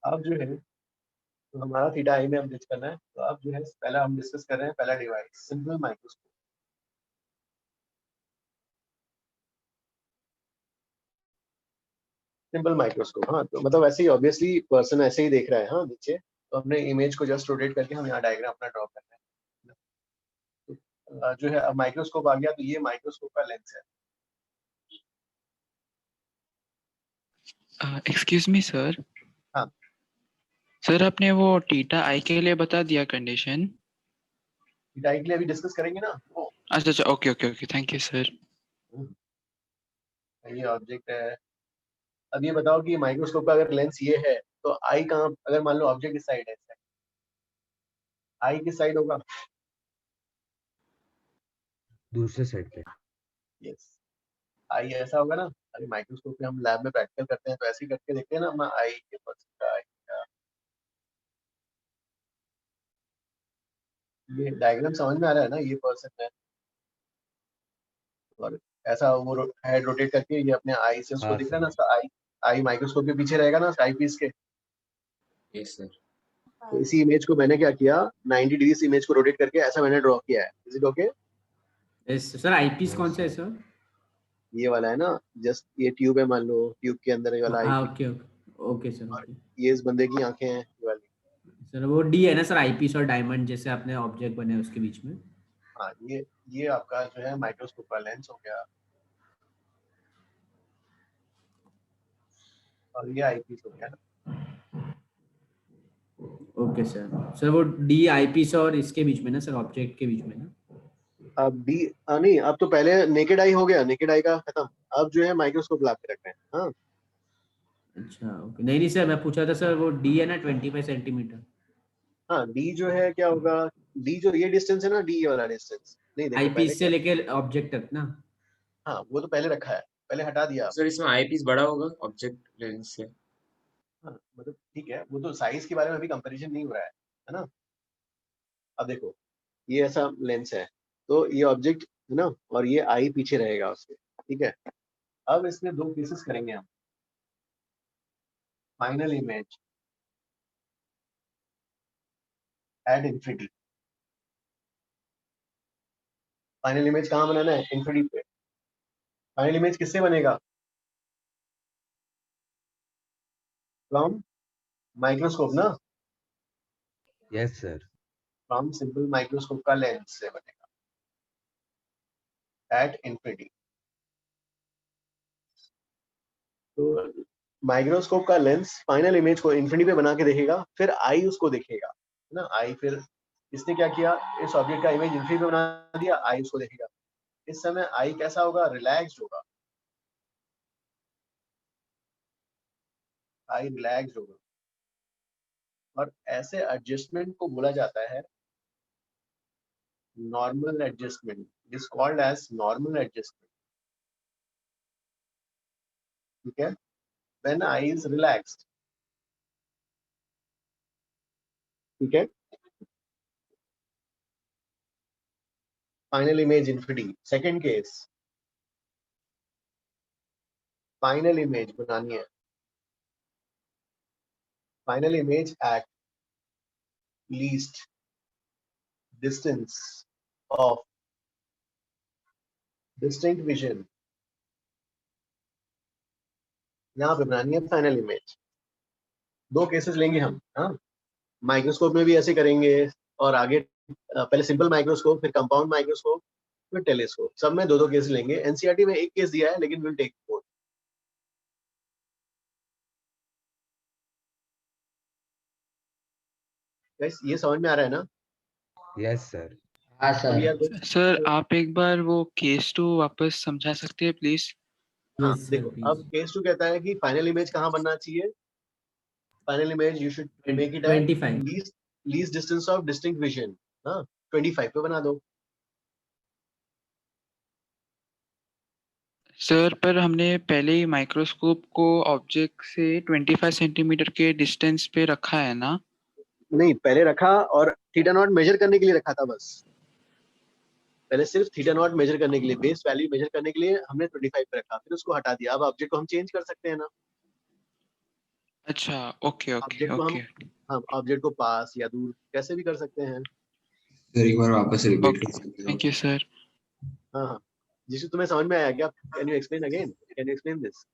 अब जो है तो हमारा थीटा आई में हम डिस्कस करना है, तो अब जो है पहला हम डिस्कस कर रहे हैं पहला device, simple microscope. Simple microscope, हाँ, तो मतलब ऐसे ही ऑब्वियसली पर्सन ऐसे ही देख रहा है, हाँ नीचे, तो हमने इमेज को जस्ट रोटेट करके हम यहाँ डायग्राम अपना ड्रॉ करना है। तो जो है अब माइक्रोस्कोप आ गया, तो ये माइक्रोस्कोप का लेंस है। Excuse me sir. हाँ सर आपने वो थीटा आई के लिए बता दिया कंडीशन। थीटा आई के लिए अभी डिस्कस करेंगे ना वो। अच्छा अच्छा, okay okay okay, thank you sir. ये ऑब्जेक्ट है, अब ये बताओ कि माइक्रोस्कोप का अगर लेंस ये है तो आई कहाँ, अगर मान लो ऑब्जेक्ट इस साइड है, आई किस साइड होगा? दूसरे साइड पे। यस, आई ऐसा होगा ना। अरे माइक्रोस्कोप पे हम लैब में प्रैक्टिकल करते हैं तो ऐसे ही करके देखते हैं ना अपना आई के पर्सन का, आई का। ये डायग्राम समझ में आ रहा है ना, ये पर्सन है और ऐसा वो हेड रोटेट करके ये अपने आई से उसको हाँ दिख रहा है ना, सर। उसका आई, आई माइक्रोस्कोप के पीछे रहेगा ना आई पीस के। Yes sir. तो इसी इमेज को मैंने क्या किया, 90 डिग्री से इमेज को रोटेट करके ऐसा मैंने ड्रॉ किया है। Is it okay? Yes sir. Eyepiece कौन सा है सर? ये वाला है ना, जस्ट ये ट्यूब है, मान लो ट्यूब के अंदर ये वाला आई हाँ piece, okay okay okay sir और ओके। ये इस बंदे की आंखें हैं ये वाली। सर वो डी है ना सर, आईपीस और डायमंड जैसे आपने ऑब्जेक्ट बने उसके बीच में। हाँ, ये आपका जो है माइक्रोस्कोप का लेंस हो गया, और ये आई पीस हो गया ना। Okay sir. सर वो डी आईपीस और इसके बीच में ना सर, ऑब्जेक्ट के बीच में ना। अब डी, नहीं, अब तो पहले नेकेड आई हो गया, नेकेड आई का खत्म, अब जो है माइक्रोस्कोप ला के रख रहे हैं। हाँ अच्छा ओके, नहीं नहीं सर मैं पूछा था सर, वो डी है ना 25 सेंटीमीटर। हाँ, डी जो है क्या होगा, डी जो ये डिस्टेंस है ना, डी वाला डिस्टेंस, नहीं देखो पहले आईपीस से क्या, लेके ऑब्जेक्ट तक ना। हाँ वो तो पहले रखा है, पहले हटा दिया। सर इसमें आई पीस बड़ा होगा ऑब्जेक्ट लेंस से। हाँ मतलब ठीक है, वो तो साइज के बारे में अभी कंपैरिजन नहीं हो रहा है ना। अब देखो ये ऐसा लेंस है, तो ये ऑब्जेक्ट है ना, और ये आई पीछे रहेगा उसके, ठीक है। अब इसमें दो केसेस करेंगे हम, final image at infinity. Final image कहाँ बनाना है? इंफिनिटी पे। फाइनल इमेज किससे बनेगा? फ्रॉम माइक्रोस्कोप ना, yes sir. From simple microscope का लेंस से बनेगा एट इंफिनिटी। तो माइक्रोस्कोप का लेंस फाइनल इमेज को इंफिनिटी पे बना के देखेगा, फिर आई उसको देखेगा, है ना। आई फिर इसने क्या किया, इस ऑब्जेक्ट का इमेज इंफिनिटी पे बना दिया, आई उसको देखेगा। इस समय आई कैसा होगा? रिलैक्स्ड होगा, आई रिलैक्स्ड होगा, और ऐसे एडजस्टमेंट को बोला जाता है normal adjustment. It is called as normal adjustment, ठीक है, व्हेन आई इज रिलैक्स्ड, ठीक है। Final image infinity. Second case, final image बनानी है, final image at least distance of distinct vision, यहाँ पे बनानी है फाइनल इमेज। दो केसेस लेंगे हम, हाँ, माइक्रोस्कोप में भी ऐसे करेंगे, और आगे पहले सिंपल माइक्रोस्कोप, फिर कंपाउंड माइक्रोस्कोप, फिर टेलीस्कोप, सब में दो दो केस लेंगे। एनसीईआरटी में एक केस दिया है, लेकिन विल टेक बोथ। गाइस ये समझ में आ रहा है ना? Yes sir. हाँ अभी सर। आप सर आप एक बार वो केस 2 वापस समझा सकते हैं प्लीज? हाँ देखो, अब केस 2 कहता है कि फाइनल इमेज कहाँ बनना चाहिए? Final image you should make it at 25 least distance of distinct vision. हाँ 25 पे बना दो। सर पर हमने पहले ही माइक्रोस्कोप को ऑब्जेक्ट से 25 सेंटीमीटर के डिस्टेंस पे रखा है ना? नहीं, पहले रखा और थीटा नॉट मेजर करने के लिए रखा था बस। पहले सिर्फ थीटा नॉट मेजर करने के लिए, बेस वैल्यू मेजर करने के लिए हमने 25 पे रखा, फिर उसको हटा दिया। अब ऑब्जेक्ट को हम चेंज कर सकते हैं ना? अच्छा, ओके ओके ऑब्जेक्ट को ओके। हम ऑब्जेक्ट को पास या दूर कैसे भी कर सकते हैं। सर एक बार वापस रिपीट कर सकते हो? Thank you sir. हाँ हाँ, जिससे तुम्हें समझ में आया क्या? Can you explain again? Can you explain this?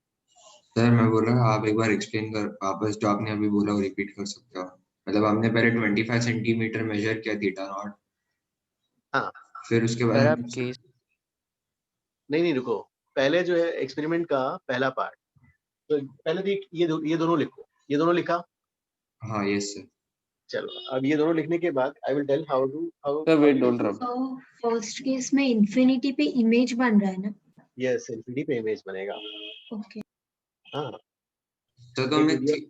Sir मैं बोल रहा आप एक बार एक्सप्लेन कर, वापस जो आपने अभी बोला वो रिपीट कर सकते हो? मतलब हमने पहले 25 सेंटीमीटर मेजर किया थीटा नॉट, हाँ फिर उसके बाद सर हम आप केस नहीं रुको, पहले जो है एक्सपेरिमेंट का पहला पार्ट, तो पहले तो ये दोनों लिखो। ये दोनों लिखा? हाँ यस सर। चलो अब ये दोनों लिखने के बाद I will tell how sir wait don't rub. तो फर्स्ट केस में इंफिनिटी पे इमेज बन रहा है ना? यस, इनफिनिटी पे इमेज बनेगा। ओके। हाँ सर तो हमने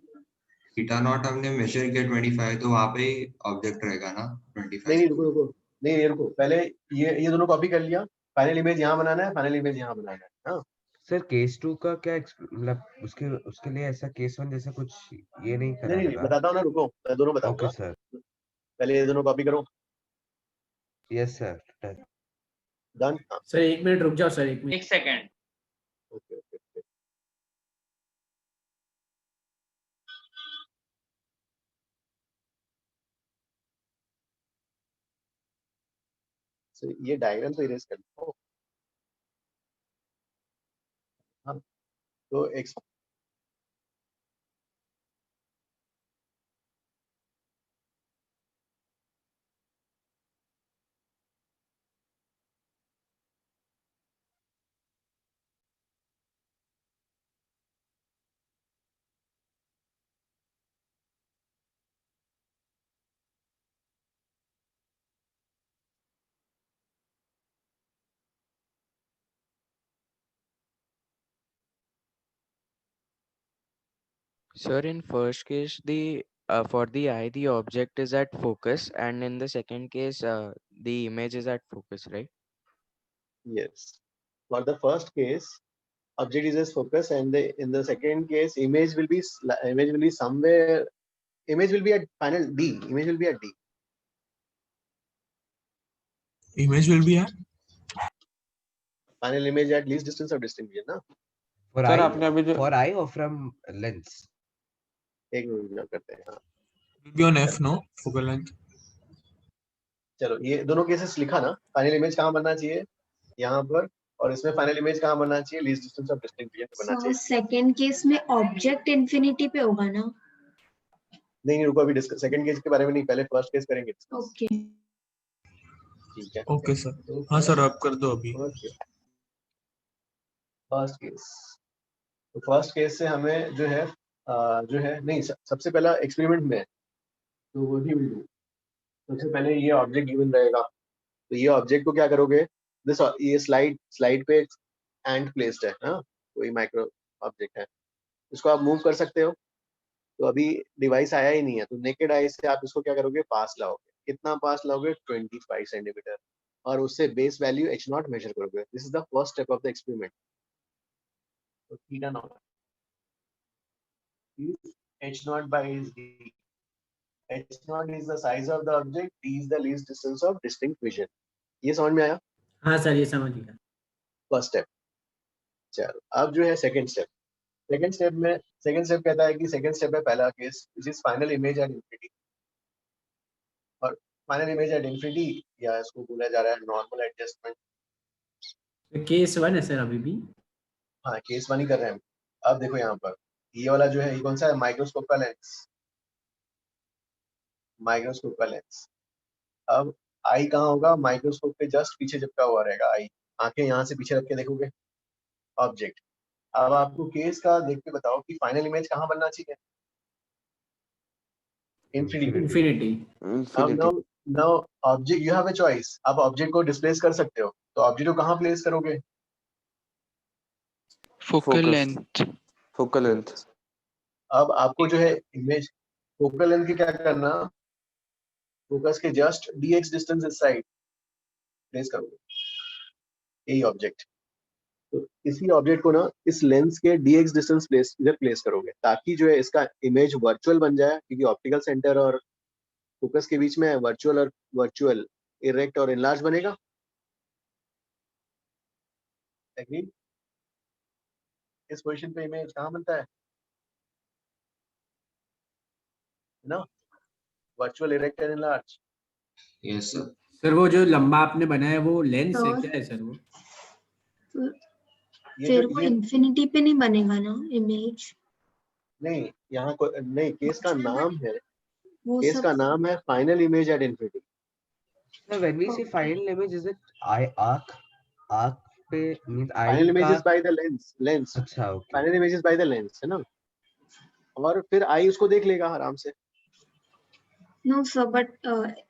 थीटा नॉट हमने मेजर किया 25, तो वहाँ पे ऑब्जेक्ट रहेगा ना 25? नहीं रुको, नहीं रुको, पहले ये दोनों कॉपी कर लिया। फाइनल इमेज यहाँ बनाना है, फाइनल इमेज यहाँ बनाना है। हाँ सर केस 2 का क्या मतलब उसके लिए ऐसा केस 1 जैसा कुछ ये नहीं करा नहीं लगा? बताता हूँ ना, रुको मैं दोनों बताऊंगा। Okay sir. पहले ये दोनों कॉपी करो। Yes sir. Done. Sir 1 minute रुक जाओ सर, 1 मिनट। 1 सेकंड। ओके। ये डायग्राम तो इरेज कर लो। हाँ तो Sir, in first case, for the eye, the object is at focus, and in the second case, the image is at focus, right? yes, for the first case object is as focus, and in the second case image will be somewhere. Image will be at final D. Image will be at D. Image will be at Final image at least distance of distinct vision ना? For sir eye, आपने अभी जो for eye or from lens? एक minute करते हैं। हाँ will be on F no focal length. चलो ये दोनों केसेस लिखा ना? फाइनल इमेज कहाँ बनना चाहिए? यहाँ पर। और इसमें फाइनल इमेज कहाँ बनना चाहिए? Least distance of distinct vision बनना सो चाहिए। सेकंड केस में ऑब्जेक्ट इंफिनिटी पे होगा ना? नहीं रुको, अभी डिस्कस सेकंड केस के बारे में नहीं, पहले फर्स्ट केस करेंगे। ओके ठीक है। Okay sir. हाँ सर आप कर दो अभी। फर्स्ट केस, तो फर्स्ट केस से हमें जो है नहीं, सबसे पहला एक्सपेरिमेंट में तो वो भी विल डू। सबसे पहले ये ऑब्जेक्ट गिवन रहेगा, तो ये ऑब्जेक्ट को क्या करोगे? ये स्लाइड पे एंड प्लेस्ड है। हाँ कोई माइक्रो ऑब्जेक्ट है, इसको आप मूव कर सकते हो। तो अभी डिवाइस आया ही नहीं है, तो नेकेड आई से आप इसको क्या करोगे? पास लाओगे। कितना पास लाओगे? 25 सेंटीमीटर, और उससे बेस वैल्यू h0 मेजर करोगे। This is the first step of the experiment. तो theta naught h0 by d. h0 is the size of the object, d is the least distance of distinct vision. ये समझ में आया? हाँ sir ये समझ गया। First step. चलो अब जो है सेकंड स्टेप। सेकंड स्टेप कहता है कि सेकंड स्टेप है पहला case, which is final image at infinity. और फाइनल इमेज एट इंफिनिटी, या इसको बोला जा रहा है नॉर्मल एडजस्टमेंट। केस 1 है सर अभी भी। हाँ केस 1 ही कर रहे हैं हम। अब देखो यहाँ पर ये वाला जो है, ये कौन सा है? माइक्रोस्कोप का लेंस। माइक्रोस्कोप का लेंस। अब आई कहाँ होगा? माइक्रोस्कोप के जस्ट पीछे चिपका हुआ रहेगा आई। आंखें यहाँ से पीछे रख के देखोगे ऑब्जेक्ट। अब आपको केस का देख के बताओ कि फाइनल इमेज कहाँ बनना चाहिए? इन्फिनिटी। इन्फिनिटी। अब now object, you have a choice. आप ऑब्जेक्ट को डिस्प्लेस कर सकते हो, तो ऑब्जेक्ट को कहाँ प्लेस करोगे? Focal length. Focal length. अब आपको जो है इमेज फोकल लेंथ की क्या करना, फोकस के जस्ट dx डिस्टेंस इस साइड प्लेस करोगे यही ऑब्जेक्ट। तो इसी ऑब्जेक्ट को ना इस लेंस के dx डिस्टेंस प्लेस इधर प्लेस करोगे, ताकि जो है इसका इमेज वर्चुअल बन जाए, क्योंकि ऑप्टिकल सेंटर और फोकस के बीच में वर्चुअल इरेक्ट और इनलार्ज बनेगा। एग्री? इस पोजीशन पे इमेज कहाँ बनता है ना? Virtual erect and enlarge. Yes sir. Sir वो जो लंबा आपने बनाया है वो लेंस है सर क्या है सर वो? फिर वो इन्फिनिटी पे नहीं बनेगा ना इमेज? नहीं, यहाँ को नहीं, केस का नाम है, वो केस सब का नाम है final image at infinity. So when we say final image, is it arc पे means eye फाइनल इमेज का? Is by the lens. अच्छा, okay. Final image is by the lens, है ना? और फिर आई उसको देख लेगा आराम से। No, sir, but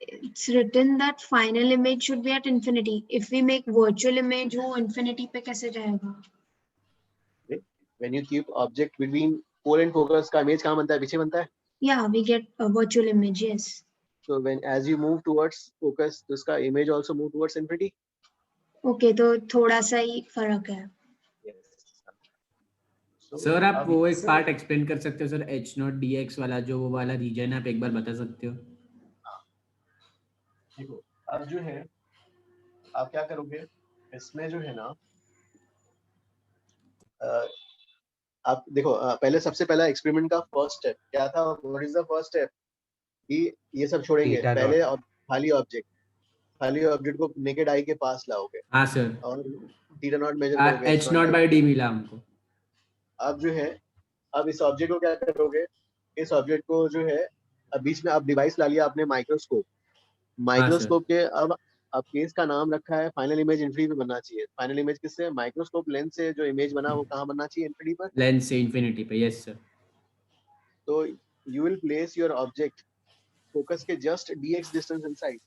it's written that final image should be at infinity. If we make virtual image, वो infinity पे कैसे जाएगा? When you keep object between pole and focus का इमेज कहाँ बनता है? पीछे बनता है। Yeah, we get a virtual image, yes. So when as you move towards focus, तो इसका image also move towards infinity. Okay, तो थोड़ा सा ही फर्क है। सर आप वो एक पार्ट एक्सप्लेन कर सकते हो सर, H0 dx वाला जो वो वाला रीजन आप एक बार बता सकते हो? देखो अब जो है आप क्या करोगे इसमें जो है ना, आप देखो पहले सबसे पहला एक्सपेरिमेंट का फर्स्ट स्टेप क्या था? What is the first step? कि ये सब छोड़ेंगे, Theta पहले dot. खाली ऑब्जेक्ट को नेकेड आई के पास लाओगे। हाँ सर। और थीटा नॉट मेजर करोगे। H0 by d मिला हमको। अब जो है अब इस ऑब्जेक्ट को क्या करोगे? इस ऑब्जेक्ट को जो है अब बीच में आप डिवाइस ला लिया आपने माइक्रोस्कोप के। अब केस का नाम रखा है फाइनल इमेज इन्फिनिटी पे बनना चाहिए। फाइनल इमेज किससे? माइक्रोस्कोप लेंस से जो इमेज बना वो कहाँ बनना चाहिए? इन्फिनिटी पर। लेंस से इन्फिनिटी पे, यस सर। तो you will place your object focus के जस्ट dx डिस्टेंस इनसाइड।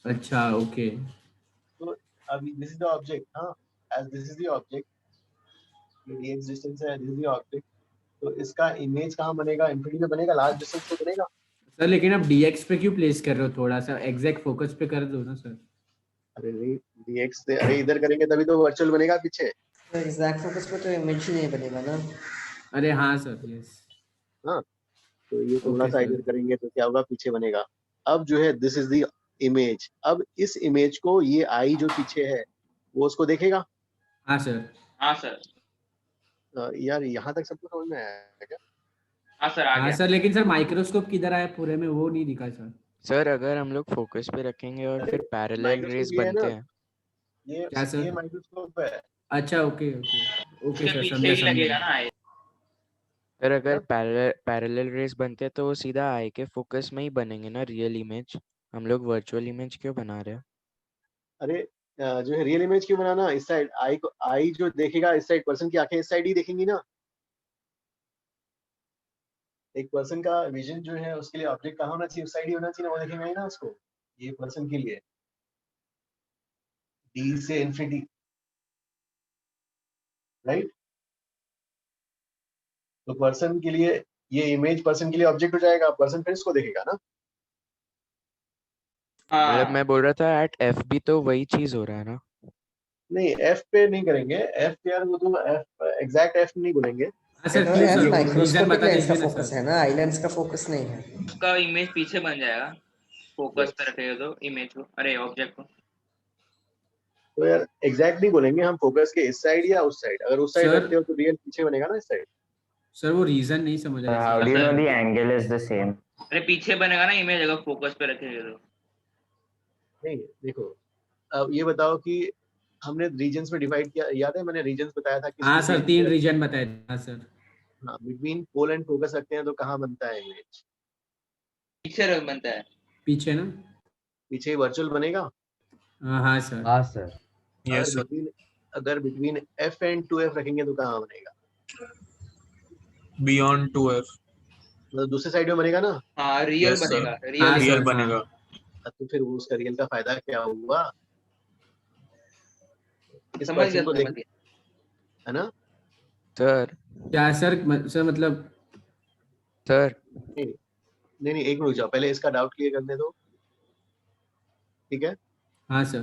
अच्छा, ओके। तो अभी दिस इज द ऑब्जेक्ट, हाँ, as this is the object, dx distance है, दिस इज द ऑब्जेक्ट। तो इसका इमेज कहाँ बनेगा? इन्फिनिटी पे बनेगा, लार्ज डिस्टेंस पे बनेगा। सर लेकिन आप dx पे क्यों प्लेस कर रहे हो? थोड़ा सा एग्जैक्ट फोकस पे कर दो ना सर। अरे नहीं, dx से अरे इधर करेंगे तभी तो वर्चुअल बनेगा पीछे। तो एग्जैक्ट फोकस पे तो इमेज ही नहीं बनेगा ना। अरे हाँ सर, यस। हाँ, तो ये थोड़ा Okay, सा sir. इधर करेंगे तो क्या होगा? पीछे बनेगा। अब जो है दिस इज द इमेज। अब इस इमेज को ये आई जो पीछे है वो उसको देखेगा। हाँ सर। हाँ सर। यार यहाँ तक सबको समझ में आया क्या? हाँ सर, आ हाँ गया। सर, लेकिन सर माइक्रोस्कोप किधर आया पूरे में वो नहीं दिखा सर। सर अगर हम लोग फोकस पे रखेंगे और अरे फिर पैरेलल माइक्रोस्कोप रेज ये है बनते ना, हैं। क्या सर? ये माइक्रोस्कोप है। अच्छा, ओके ओके ओके उसके सर, पीछे समझा ही लगेगा समझा। ना आए। सर अगर पैरेलल रेज बनते हैं तो वो सीधा आई के फोकस में ही बनेंगे ना रियल इमेज। हम लोग वर्चुअल इमेज क्यों बना रहे हैं? अरे जो है रियल इमेज क्यों बनाना? इस साइड आई जो देखेगा इस साइड, पर्सन की आंखें इस साइड ही देखेंगी ना। एक पर्सन का विजन जो है उसके लिए ऑब्जेक्ट कहाँ होना चाहिए? उस साइड ही होना चाहिए ना, वो देखेगा ही ना उसको। ये पर्सन के लिए डी से इन्फिनिटी, राइट? तो पर्सन के लिए ये इमेज पर्सन के लिए ऑब्जेक्ट हो जाएगा, पर्सन फिर इसको देखेगा ना। मतलब मैं बोल रहा था एट एफ भी तो वही चीज हो रहा है ना। नहीं, एफ पे नहीं करेंगे। एफ पे यार वो तो एफ एग्जैक्ट एफ नहीं बोलेंगे। माइक्रोस्कोपिक लेंस का फोकस है ना, आई लेंस का फोकस नहीं है। उसका इमेज पीछे बन जाएगा फोकस पे रखेगा तो इमेज को, अरे ऑब्जेक्ट को। तो यार एग्जैक्ट नहीं बोलेंगे हम, फोकस के इस साइड या उस साइड। अगर उस साइड Sir- रखते हो तो रियल पीछे बनेगा ना इस साइड। सर वो रीजन नहीं समझ रहे। How do you know the angle is the same? अरे पीछे बनेगा ना इमेज अगर फोकस पे रखेगा तो। नहीं देखो, अब ये बताओ कि हमने रीजन्स में डिवाइड किया, याद है मैंने रीजन्स बताया था? हाँ सर, 3 रीजन बताए थे। हाँ सर। हाँ, बिटवीन पोल एंड फोकस रखते हैं तो कहाँ बनता है इमेज? पिक्चर बनता है पीछे ना? पीछे वर्चुअल बनेगा। हाँ सर। हाँ सर। अगर बिटवीन f एंड 2f रखेंगे तो कहाँ बनेगा? Beyond 2f। मतलब दूसरे साइड में बनेगा ना? हाँ रियल Yes, sir. बनेगा, हाँ रियल सर, रियल बनेगा। तो फिर वो उसका रियल का फायदा क्या हुआ? इस समझ पर्सन को गया देख, है ना? सर क्या सर मतलब सर नहीं एक रुक जाओ, पहले इसका डाउट क्लियर करने दो, ठीक है? हाँ सर।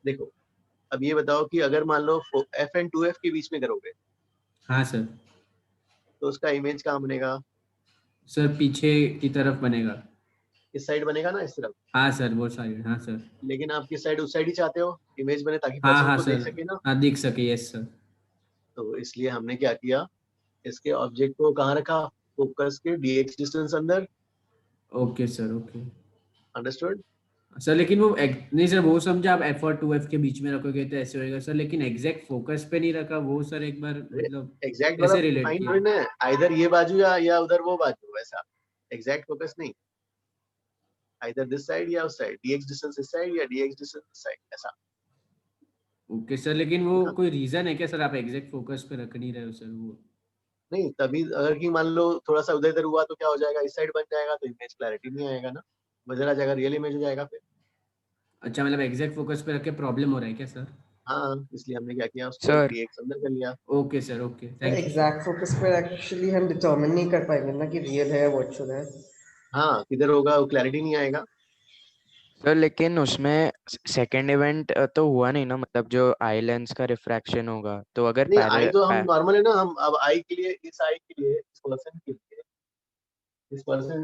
देखो अब ये बताओ कि अगर मान लो f एंड 2f के बीच में करोगे हाँ सर। तो उसका इमेज कहाँ बनेगा? सर पीछे की तरफ बनेगा। इस साइड बनेगा ना, इस तरफ। हाँ सर, वो साइड। हाँ सर। लेकिन आप किस साइड, उस साइड ही चाहते हो इमेज बने ताकि हाँ पर्सन हाँ को देख सर, सके ना। हाँ दिख सके। Yes sir. तो इसलिए हमने क्या किया, इसके ऑब्जेक्ट को कहाँ रखा? फोकस के dx डिस्टेंस अंदर। Okay sir, okay understood? Sir. लेकिन वो नहीं सर, वो समझा आप f और 2f के बीच में रखोगे तो ऐसे होएगा सर, लेकिन एग्जैक्ट फोकस पे नहीं रखा वो सर, एक बार मतलब एग्जैक्ट वाला कैसे रिलेट फाइन किया? थोड़ी ना है, आइदर ये बाजू या उधर वो बाजू, वैसा एग्जैक्ट फोकस नहीं, आइदर दिस साइड या उस साइड, dx डिस्टेंस इस साइड या dx डिस्टेंस इस साइड, ऐसा। ओके सर, लेकिन वो कोई रीजन है क्या सर आप एग्जैक्ट फोकस पे रख नहीं रहे हो सर? वो नहीं तभी अगर कि मान लो थोड़ा सा उधर इधर हुआ तो क्या हो जाएगा, इस साइड बन जाएगा तो इमेज क्लैरिटी नहीं आएगा ना, बदल आ जाएगा, रियल इमेज हो जाएगा फिर। अच्छा, मतलब एग्जैक्ट फोकस पे रख के प्रॉब्लम हो रहा है क्या सर? हाँ, इसलिए हमने क्या किया, उसको सर dx अंदर कर लिया। Okay sir, okay thank you. Exact focus पे एक्चुअली हम डिटरमिन नहीं कर पाएंगे ना कि रियल है वर्चुअल है। हाँ, किधर होगा वो क्लैरिटी नहीं आएगा। सर लेकिन उसमें सेकंड इवेंट तो हुआ नहीं ना, मतलब जो आई लेंस का रिफ्रैक्शन होगा तो अगर नहीं आई तो हम नॉर्मल है ना, हम अब आई के लिए, इस आई के लिए, इस पर्सन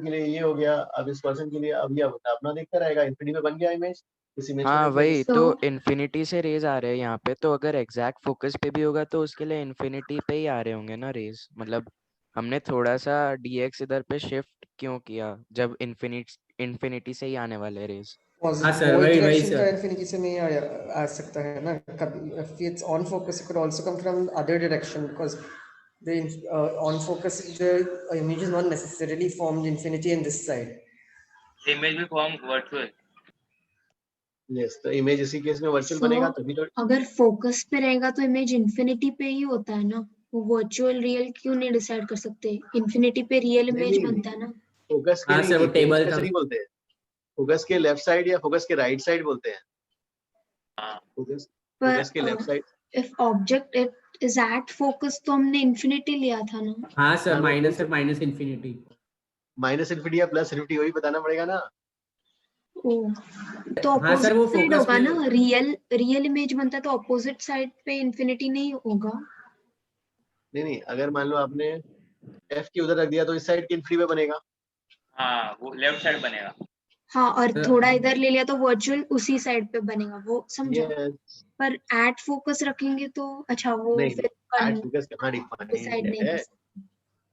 के लिए ये हो गया, अब इस पर्सन के लिए अब ये होता अपना देखता रहेगा, इंफिनिटी में बन गया इमेज, इस इमेज हाँ को देख वही लेगा। तो इन्फिनिटी से रेज आ रहे हैं यहाँ पे, तो अगर एग्जैक्ट फोकस पे भी होगा तो उसके लिए इन्फिनिटी पे ही आ रहे होंगे ना रेज। मतलब हमने थोड़ा सा dx इधर पे शिफ्ट क्यों किया जब इन्फिनिटी से ही आने वाले रेज? हाँ सर, वो वही डायरेक्शन का सर। इन्फिनिटी से नहीं आ सकता है ना, कभी if it's on focus it could also come from other direction because the on focus the image is not necessarily formed infinity in this side. Image भी फॉर्म वर्चुअल। यस, तो image इसी case में virtual So, बनेगा तभी तो। अगर focus पे रहेगा तो इमेज इंफिनिटी पे ही होता है ना, वो वर्चुअल रियल क्यों नहीं डिसाइड कर सकते? इंफिनिटी पे रियल इमेज बनता है ना। फोकस के हाँ नहीं, सर, वो टेबल फोकस था। नहीं बोलते हैं, फोकस के लेफ्ट साइड या फोकस के राइट साइड बोलते हैं। फोकस के left side. If object it is at focus तो हमने इंफिनिटी लिया था ना। हाँ sir, minus sir, minus infinity. Minus infinity या प्लस इन्फिनिटी वही बताना पड़ेगा ना। ओ, तो हाँ सर, वो ऑपोजिट साइड फोकस होगा में ना, रियल इमेज बनता है तो ऑपोजिट साइड पे इंफिनिटी नहीं होगा। नहीं, अगर मान लो आपने f की उधर रख दिया तो इस साइड के इन्फिनिटी में बनेगा। हाँ, वो लेफ्ट साइड बनेगा। हाँ, और थोड़ा इधर ले लिया तो वर्चुअल उसी साइड पे बनेगा, वो समझा। पर एट फोकस रखेंगे तो अच्छा वो नहीं, फिर एट फोकस कहाँ डिसाइड डिफाइंड नहीं है। कर सकते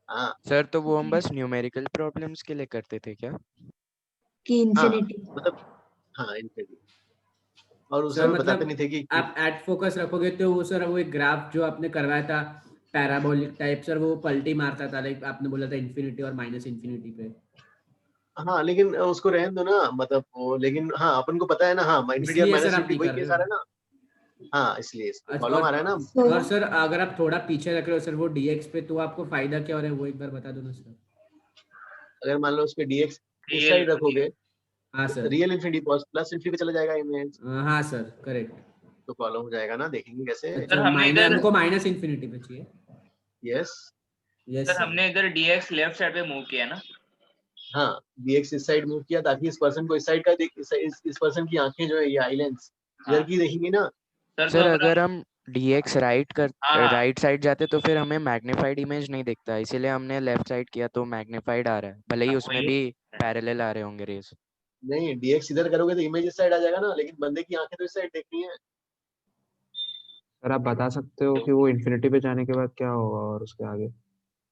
हाँ, सर तो वो हम बस न्यूमेरिकल प्रॉब्लम्स के लिए करते थे क्या? कि इंफिनिटी। मतलब हाँ इन्फिनिटी, और उस सर समय बताते मतलब नहीं थे कि आप एट फोकस रखोगे तो वो सर वो एक ग्राफ जो आपने करवाया था पैराबोलिक टाइप सर, वो पलटी मारता था, लाइक आपने बोला था इन्फिनिटी और माइनस इन्फिनिटी पे। हाँ, लेकिन उसको रहने दो ना, मतलब वो, लेकिन हाँ अपन को पता है ना, हाँ इन्फिनिटी और इसलिए माइनस सर आप इन्फिनिटी नहीं वही कर रहे केस आ रहा है हो। ना। हाँ, इसलिए अच्छा, प्रॉब्लम आ रहा है ना। और सर अगर आप थोड़ा पीछे रख रहे हो सर वो dx पे, तो आपको फायदा क्या हो रहा है वो एक बार बता दो ना सर। अगर मान लो उस पे dx इस साइड रखोगे, हाँ sir. Real infinity plus infinity पे चला जाएगा इमेज, हाँ सर, करेक्ट। तो प्रॉब्लम हो जाएगा ना, देखेंगे कैसे। अच्छा, हमको माइनस इन्फिनिटी पे चाहिए। यस सर हमने इधर dx लेफ्ट साइड पे मूव किया ना। हाँ, dx इस साइड मूव किया ताकि इस पर्सन को इस साइड का देख, इस पर्सन की आंखें जो है ये आई लेंस इधर की देखेंगी ना। सर अगर हम dx हाँ। राइट साइड जाते तो फिर हमें मैग्नीफाइड इमेज नहीं दिखता, इसीलिए हमने लेफ्ट साइड किया तो मैग्नीफाइड आ रहा है, भले ही उसमें भी पैरेलल आ रहे होंगे रेस। नहीं, dx इधर करोगे तो इमेज इस साइड आ जाएगा ना, लेकिन बंदे की आंखें तो इस साइड देखनी है। सर आप बता सकते हो कि वो इन्फिनिटी पे जाने के बाद क्या होगा और उसके आगे?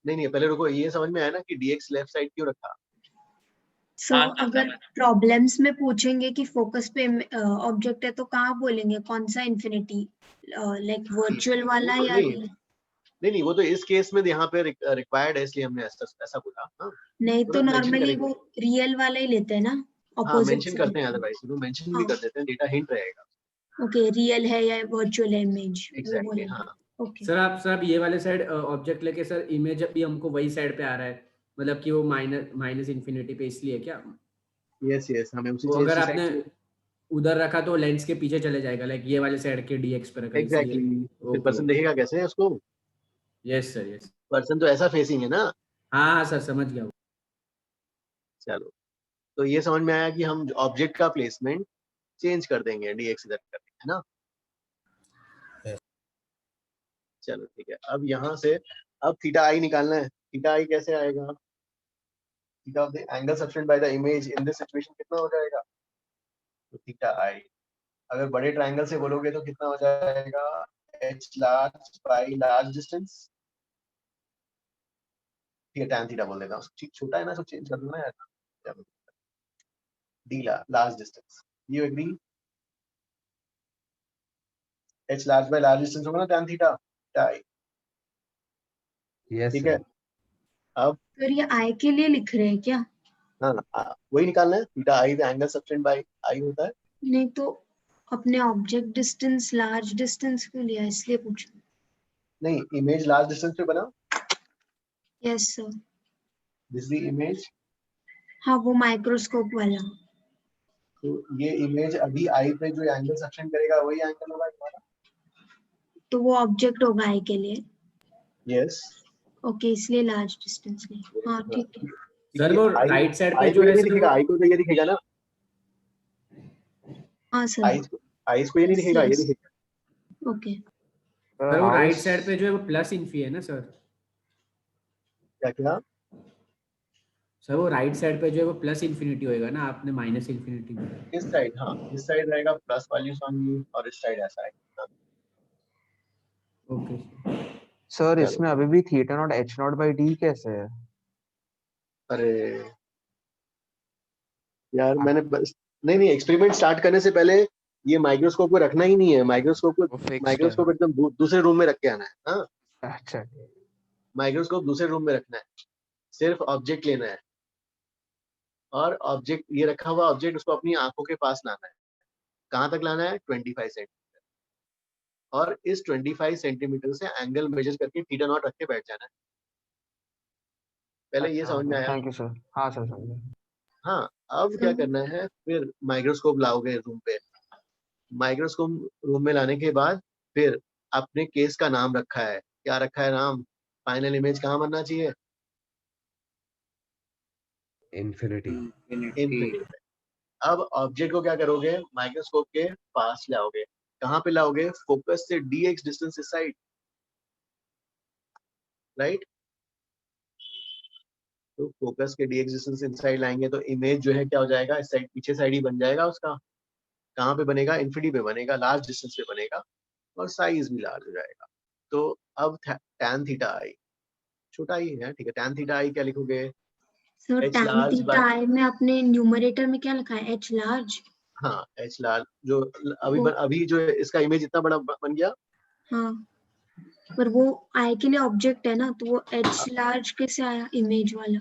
नहीं, पहले रुको, ये समझ में आया ना कि dx लेफ्ट साइड क्यों रखा। सो अगर प्रॉब्लम्स में पूछेंगे कि फोकस पे ऑब्जेक्ट है तो कहाँ बोलेंगे कौन सा इंफिनिटी, लाइक वर्चुअल वाला या नहीं, नहीं वो तो इस केस में यहाँ पे रिक्वायर्ड है, इसलिए हमने ऐसा बोला। हाँ नहीं तो तुरंत मेंशन नॉर्मली वो करेंगे। रियल वाला ही लेते हैं ना, हाँ ऑपोजिट मेंशन करते हैं, अदरवाइज वो मेंशन भी हाँ कर देते हैं, डेटा हिंट रहेगा। ओके, रियल है या वर्चुअल है इमेज, वो एग्जैक्टली बोलेंगे। हाँ। ओके सर आप ये वाले साइड ऑब्जेक्ट लेके सर इमेज भी हमको वही साइड पे आ रहा है, मतलब कि वो माइनस इन्फिनिटी पे, इसलिए क्या यस हमें उसी वो चीज अगर की आपने साइड। उधर रखा तो लेंस के पीछे चले जाएगा, लाइक ये वाले साइड के डीएक्स पे रखा इसलिए। एग्जैक्टली फिर ओके पर्सन देखेगा कैसे उसको? Yes sir yes. पर्सन तो ऐसा फेसिंग है ना। हाँ सर समझ गया। चलो तो ये समझ में आया कि हम ऑब्जेक्ट का प्लेसमेंट चेंज कर देंगे, डीएक्स इधर कर देंगे, है ना। चलो ठीक है, अब यहाँ से अब थीटा आई निकालना है। थीटा आई कैसे आएगा? Theta of the angle subtend by the image in this situation कितना हो जाएगा? तो थीटा आई अगर बड़े ट्रायंगल से बोलोगे तो कितना हो जाएगा? H large by large distance. ठीक है टैन थीटा बोल देता हूँ, ठीक छोटा है ना, तो चेंज कर दूंगा यार। चलो D large distance, you agree? H large by large distance होगा ना टैन थीटा आई। यस ठीक है अब सर ये आई के लिए लिख रहे हैं क्या? हाँ वही निकालना है, theta i the angle subtend by eye होता है। नहीं तो अपने ऑब्जेक्ट डिस्टेंस लार्ज डिस्टेंस क्यों लिया, इसलिए पूछा। नहीं इमेज लार्ज डिस्टेंस पे बना। Yes sir. This the image. हाँ वो माइक्रोस्कोप वाला। तो ये इमेज अभी आई पे जो एंगल सबटेंड करेगा वही एंगल होगा हमारा। तो वो ऑब्जेक्ट होगा आई के लिए। यस ओके इसलिए लार्ज डिस्टेंस लिए। हाँ ठीक है। सर वो राइट साइड पे आई जो को ये है नहीं सर दिखेगा, आई को तो ये दिखेगा ना। हाँ सर। आई को ये नहीं दिखेगा, ये दिखेगा। ओके सर वो राइट साइड पे जो है वो प्लस इन्फी है ना सर? क्या सर वो राइट साइड पे जो है वो प्लस इन्फिनिटी होएगा ना, आपने माइनस इन्फिनिटी में। इस साइड? हाँ इस साइड रहेगा प्लस वैल्यूज ऑन और इस साइड ऐसा है। ओके सर इसमें अभी भी theta naught H naught by D कैसे है? अरे यार मैंने बस नहीं एक्सपेरिमेंट स्टार्ट करने से पहले ये माइक्रोस्कोप को रखना ही नहीं है। माइक्रोस्कोप एकदम दूसरे रूम में रख के आना है। हाँ अच्छा माइक्रोस्कोप दूसरे रूम में रखना है, सिर्फ ऑब्जेक्ट लेना है और ऑब्जेक्ट ये रखा हुआ ऑब्जेक्ट उसको अपनी आंखों के पास लाना है। कहाँ तक लाना है? 25 सेंटीमीटर। और इस 25 सेंटीमीटर से एंगल मेजर करके थीटा नॉट रख के बैठ जाना है। पहले ये समझ में आया? Thank you sir. हाँ सर समझ। हाँ अब क्या करना है, फिर माइक्रोस्कोप लाओगे रूम पे। माइक्रोस्कोप रूम में लाने के बाद फिर अपने केस का नाम रखा है, क्या रखा है नाम? फाइनल इमेज कहाँ बनना चाहिए? इन्फिनिटी। अब ऑब्जेक्ट को क्या करोगे? माइक्रोस्कोप के पास लाओगे। कहाँ पे लाओगे? फोकस से dx डिस्टेंस इस साइड, राइट? तो फोकस के dx डिस्टेंस इनसाइड लाएंगे तो इमेज जो है क्या हो जाएगा? इस साइड पीछे साइड ही बन जाएगा उसका। कहाँ पे बनेगा? इन्फिनिटी पे बनेगा, लार्ज डिस्टेंस पे बनेगा और साइज भी लार्ज हो जाएगा। तो अब tan थीटा आई छोटा ही है, ठीक है। tan थीटा आई क्या लिखोगे? Sir h tan large theta i में आपने न्यूमरेटर में क्या लिखा है? h large. हाँ h लार्ज जो अभी जो इसका इमेज इतना बड़ा बन गया। हाँ पर वो आई के लिए ऑब्जेक्ट है ना, तो वो h लार्ज कैसे आया इमेज वाला?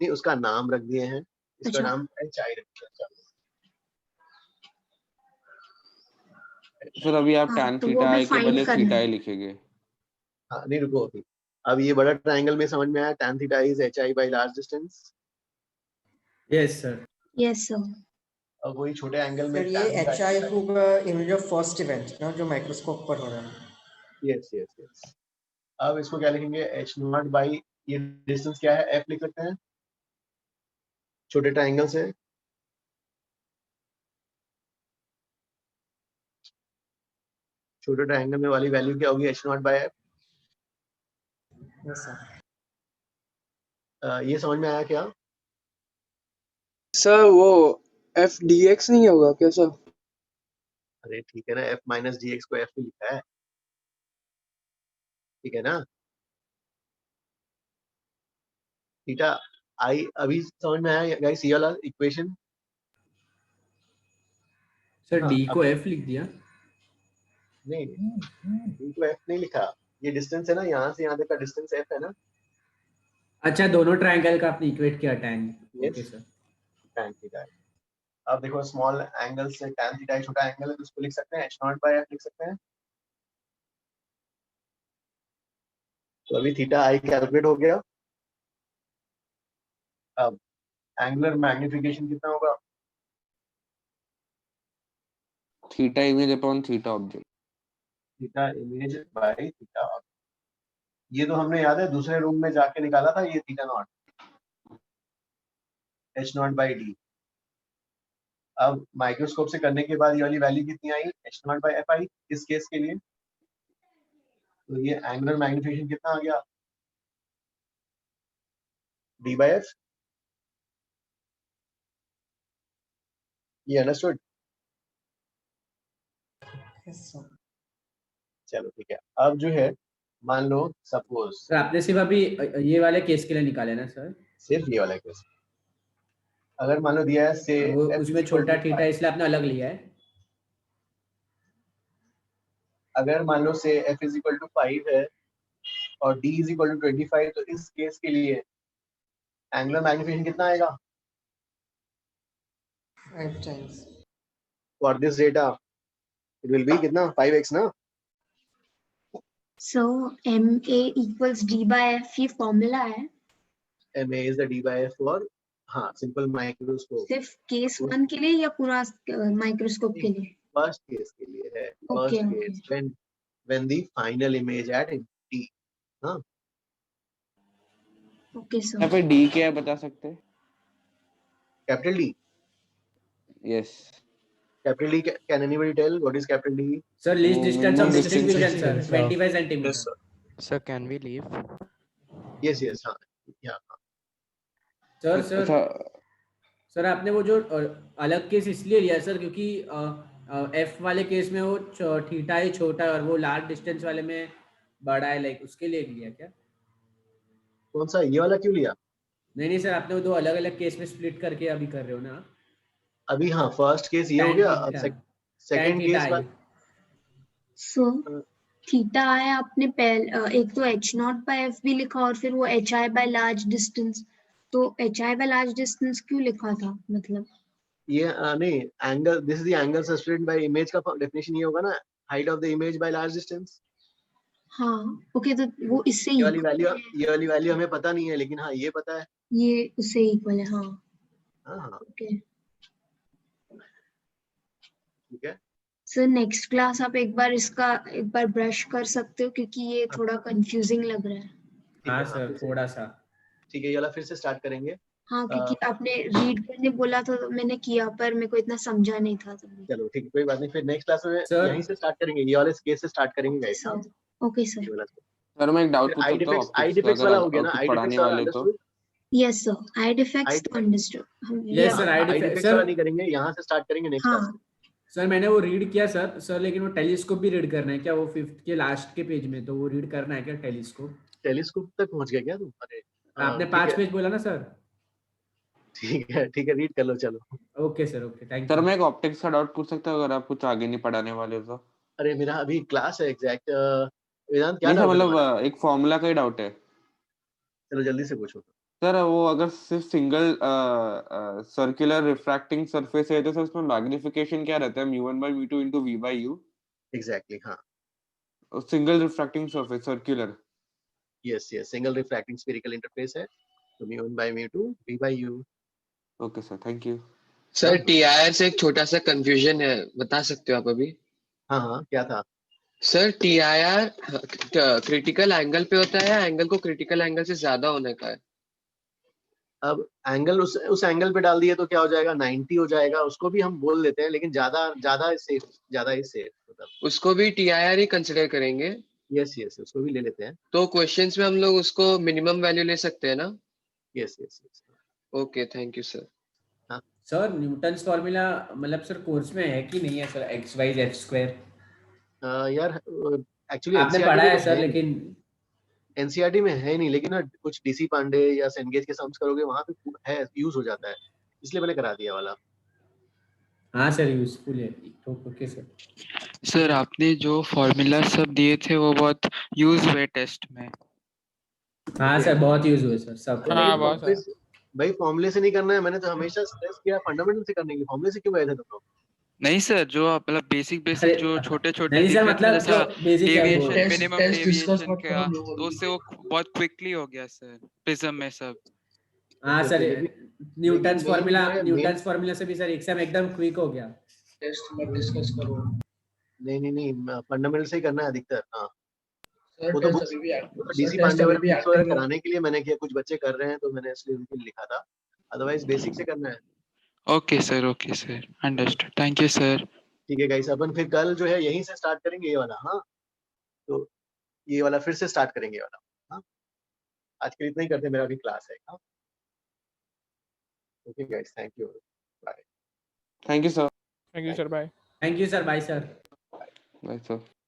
नहीं उसका नाम रख दिए हैं, इसका अच्छा। नाम h आई रख दिया। सर अभी आप हाँ, tan तो वो थीटा भी आई के find बदले करना थीटा है। आई लिखेंगे। हाँ नहीं रुको अभी, अब ये बड़ा ट्रायंगल में समझ में आया tan theta is h i by large distance। Yes sir. Yes sir. अब वही छोटे एंगल में सर ये tan थीटा एच आई होगा इमेज ऑफ फर्स्ट इवेंट ना, जो माइक्रोस्कोप पर हो रहा है। Yes yes yes. अब इसको क्या लिखेंगे? h नॉट बाई ये डिस्टेंस क्या है? f लिख सकते हैं छोटे ट्रायंगल से। छोटे ट्रायंगल में वाली वैल्यू क्या होगी? h not by f। Yes sir. ये समझ में आया क्या? सर वो एफ डी एक्स नहीं होगा क्या सर? अरे ठीक है ना, f माइनस डी एक्स को f में लिखा है, ठीक है ना। थीटा आई अभी समझ में आया गाइस ये वाला इक्वेशन? सर हाँ, डी को अब एफ लिख दिया। नहीं डी को f नहीं लिखा, ये डिस्टेंस है ना, यहाँ से यहाँ तक का डिस्टेंस f है ना। अच्छा, दोनों ट्रायंगल का आपने इक्वेट किया tan। Yes. Okay sir. tan theta. अब देखो स्मॉल एंगल से tan थीटा छोटा एंगल है, तो उसको लिख सकते हैं h0/f लिख सकते हैं। तो अभी थीटा i कैलकुलेट हो गया। अब एंगुलर मैग्निफिकेशन कितना होगा? Theta image upon theta object. Theta image by theta. ये तो हमने याद है दूसरे रूम में जाके निकाला था, ये थीटा नॉट h0/d। अब माइक्रोस्कोप से करने के बाद ये वाली वैल्यू कितनी आई? h0/f आई इस केस के लिए। तो ये एंगुलर मैग्निफिकेशन कितना आ गया? d/f। ये अंडरस्टूड? चलो ठीक है। अब जो है मान लो सपोज सर आपने सिर्फ अभी ये वाले केस के लिए निकाले ना सर? सिर्फ ये वाला केस। अगर मान लो दिया है से वो f उसमें छोटा थीटा इसलिए आपने अलग लिया है। अगर मान लो से f = 5 है और d = 25, तो इस केस के लिए एंगुलर मैग्निफिकेशन कितना आएगा? 5 times. For this data it will be कितना? 5x ना। So MA equals D/F ये फॉर्मूला है MA is the d/f for हाँ सिंपल माइक्रोस्कोप। सिर्फ केस 1 के लिए या पूरा माइक्रोस्कोप के लिए? फर्स्ट केस के लिए है। Okay, first case when the final image at d। हाँ ओके सर। यहाँ पे d क्या है बता सकते हैं? Capital D। Yes. Capital D, can anybody tell what is capital D? Sir, least distance of distinct distance vision, sir. 25 centimeter. Yes, sir. Sir, can we leave? Yes, yes, हाँ, yeah. Sir sir आपने वो जो अलग case इसलिए लिया sir क्योंकि F वाले case में वो थीटा ही छोटा है और वो लार्ज डिस्टेंस वाले में बड़ा है, लाइक उसके लिए लिया क्या? कौन सा ये वाला क्यों लिया? नहीं सर, आपने वो दो अलग अलग केस में स्प्लिट करके अभी कर रहे हो ना अभी। हाँ फर्स्ट केस ये हो गया, अब सेकंड केस सो थीटा आया आपने एक तो h0/f भी लिखा और फिर वो hi by large distance, तो hi by large distance क्यों लिखा था? मतलब ये नहीं angle, this is the angle subtended by image का डेफिनेशन ये होगा ना, height of the image by large distance. हाँ ओके, तो वो इससे ये वाली वैल्यू हमें पता नहीं है, लेकिन हाँ ये पता है, ये उससे इक्वल है। हाँ हाँ ओके ठीक है। सर नेक्स्ट क्लास आप एक बार ब्रश कर सकते हो क्योंकि ये थोड़ा कंफ्यूजिंग लग रहा है। हाँ सर थोड़ा सा। ठीक है, ये वाला फिर से स्टार्ट करेंगे। हाँ क्योंकि आपने रीड करने बोला था तो मैंने किया, पर मेरे को इतना समझा नहीं था तभी। चलो ठीक है, कोई बात नहीं, फिर नेक्स्ट क्लास में यहीं से स्टार्ट करेंगे, ये वाले केस से स्टार्ट करेंगे गाइस। Okay sir. सर मैं एक डाउट पूछता हूं, आई डिफेक्ट्स वाला हो गया ना, आई पढ़ाने डिफेक्ट्स वाले तो यस सर, आई डिफेक्ट्स तो अंडरस्टूड। यस सर, आई डिफेक्ट्स वाला नहीं करेंगे, यहाँ से स्टार्ट करेंगे नेक्स्ट क्लास। सर मैंने वो रीड किया सर लेकिन वो टेलीस्कोप भी रीड करना है क्या? वो 5th के लास्ट के पेज में तो वो रीड करना है क्या टेलीस्कोप तक पहुंच गया क्या तुम? अरे आपने 5 पेज बोला ना सर। ठीक है रीड कर लो चलो। Okay sir, okay thank you. Sir मैं एक ऑप्टिक्स का डाउट पूछ सकता हूं अगर आप कुछ आगे नहीं पढ़ाने वाले हो तो? अरे मेरा अभी क्लास है एग्जैक्ट वेदांत, क्या नहीं डाउट है? मतलब एक फॉर्मूला का ही डाउट है। चलो जल्दी से पूछो। सर वो अगर सिर्फ सिंगल सर्कुलर रिफ्रैक्टिंग सरफेस है तो सर उसमें मैग्निफिकेशन क्या रहता है? mu1/mu2 into v/u? एग्जैक्टली हाँ, single refracting surface circular. Yes single refracting spherical interface है, तो mu1/mu2 v/u। Okay sir, thank you. Sir TIR से एक छोटा सा कंफ्यूजन है, बता सकते हो आप अभी? हाँ क्या था सर? TIR क्रिटिकल एंगल पे होता है या एंगल को क्रिटिकल एंगल से ज्यादा होने का है? अब एंगल उस एंगल पे डाल दिए तो क्या हो जाएगा? 90 हो जाएगा, उसको भी हम बोल देते हैं, लेकिन ज्यादा सेफ मतलब उसको भी TIR ही कंसिडर करेंगे? यस उसको भी ले लेते हैं। तो क्वेश्चंस में हम लोग उसको मिनिमम वैल्यू ले सकते हैं ना? Yes okay thank you sir. Sir Newton's formula मतलब सर कोर्स में है कि नहीं है sir? x y z square यार एक्चुअली आपने पढ़ा है सर, लेकिन एनसीईआरटी में है नहीं, लेकिन ना कुछ डीसी पांडे या सेनगेज के सम्स करोगे वहां पे है, यूज हो जाता है, इसलिए मैंने करा दिया वाला। हाँ सर यूजफुल है तो ओके सर। सर आपने जो फॉर्मूला सब दिए थे वो बहुत यूज हुए टेस्ट में। हाँ सर बहुत यूज हुए सर सब। हाँ बहुत फॉर्मूले सारा। भाई फॉर्मूले से नहीं करना है, मैंने तो हमेशा स्ट्रेस किया फंडामेंटल से करने के लिए। फॉर्मूले से क्यों गए थे तुम लोग? नहीं सर, जो आप मतलब बेसिक अरे जो छोटे छोटे नहीं दिख सर रहे थे ना, मतलब जैसा जो बेसिक है वो deviation minimum test discuss deviation मत का, करो तो उससे वो बहुत क्विकली हो गया सर प्रिज्म में सब। हाँ सर न्यूटन्स main फार्मूला जो है, न्यूटन्स फार्मूला से भी सर एग्जाम एकदम क्विक हो गया। टेस्ट मत डिस्कस करो नहीं फंडामेंटल से ही करना है अधिकतर। हाँ सर। वो तो टेस्ट बुक्स, अभी भी डीसी टेस्ट पांडे अभी वाला भी बुक्स वगैरह एक्टिव है। कराने के लिए मैंने किया, कुछ बच्चे कर रहे हैं तो मैंने इसलिए उनके लिए लिखा था, अदरवाइज बेसिक से करना है। Okay sir understood, thank you sir. ठीक है गाइस, अपन फिर कल जो है यहीं से स्टार्ट करेंगे ये वाला। हाँ तो ये वाला फिर से स्टार्ट करेंगे ये वाला। हाँ आज के लिए इतना ही करते हैं, मेरा अभी क्लास है। हाँ okay guys, thank you, bye. Thank you sir. Thank you sir, bye. Thank you sir bye sir. Bye sir.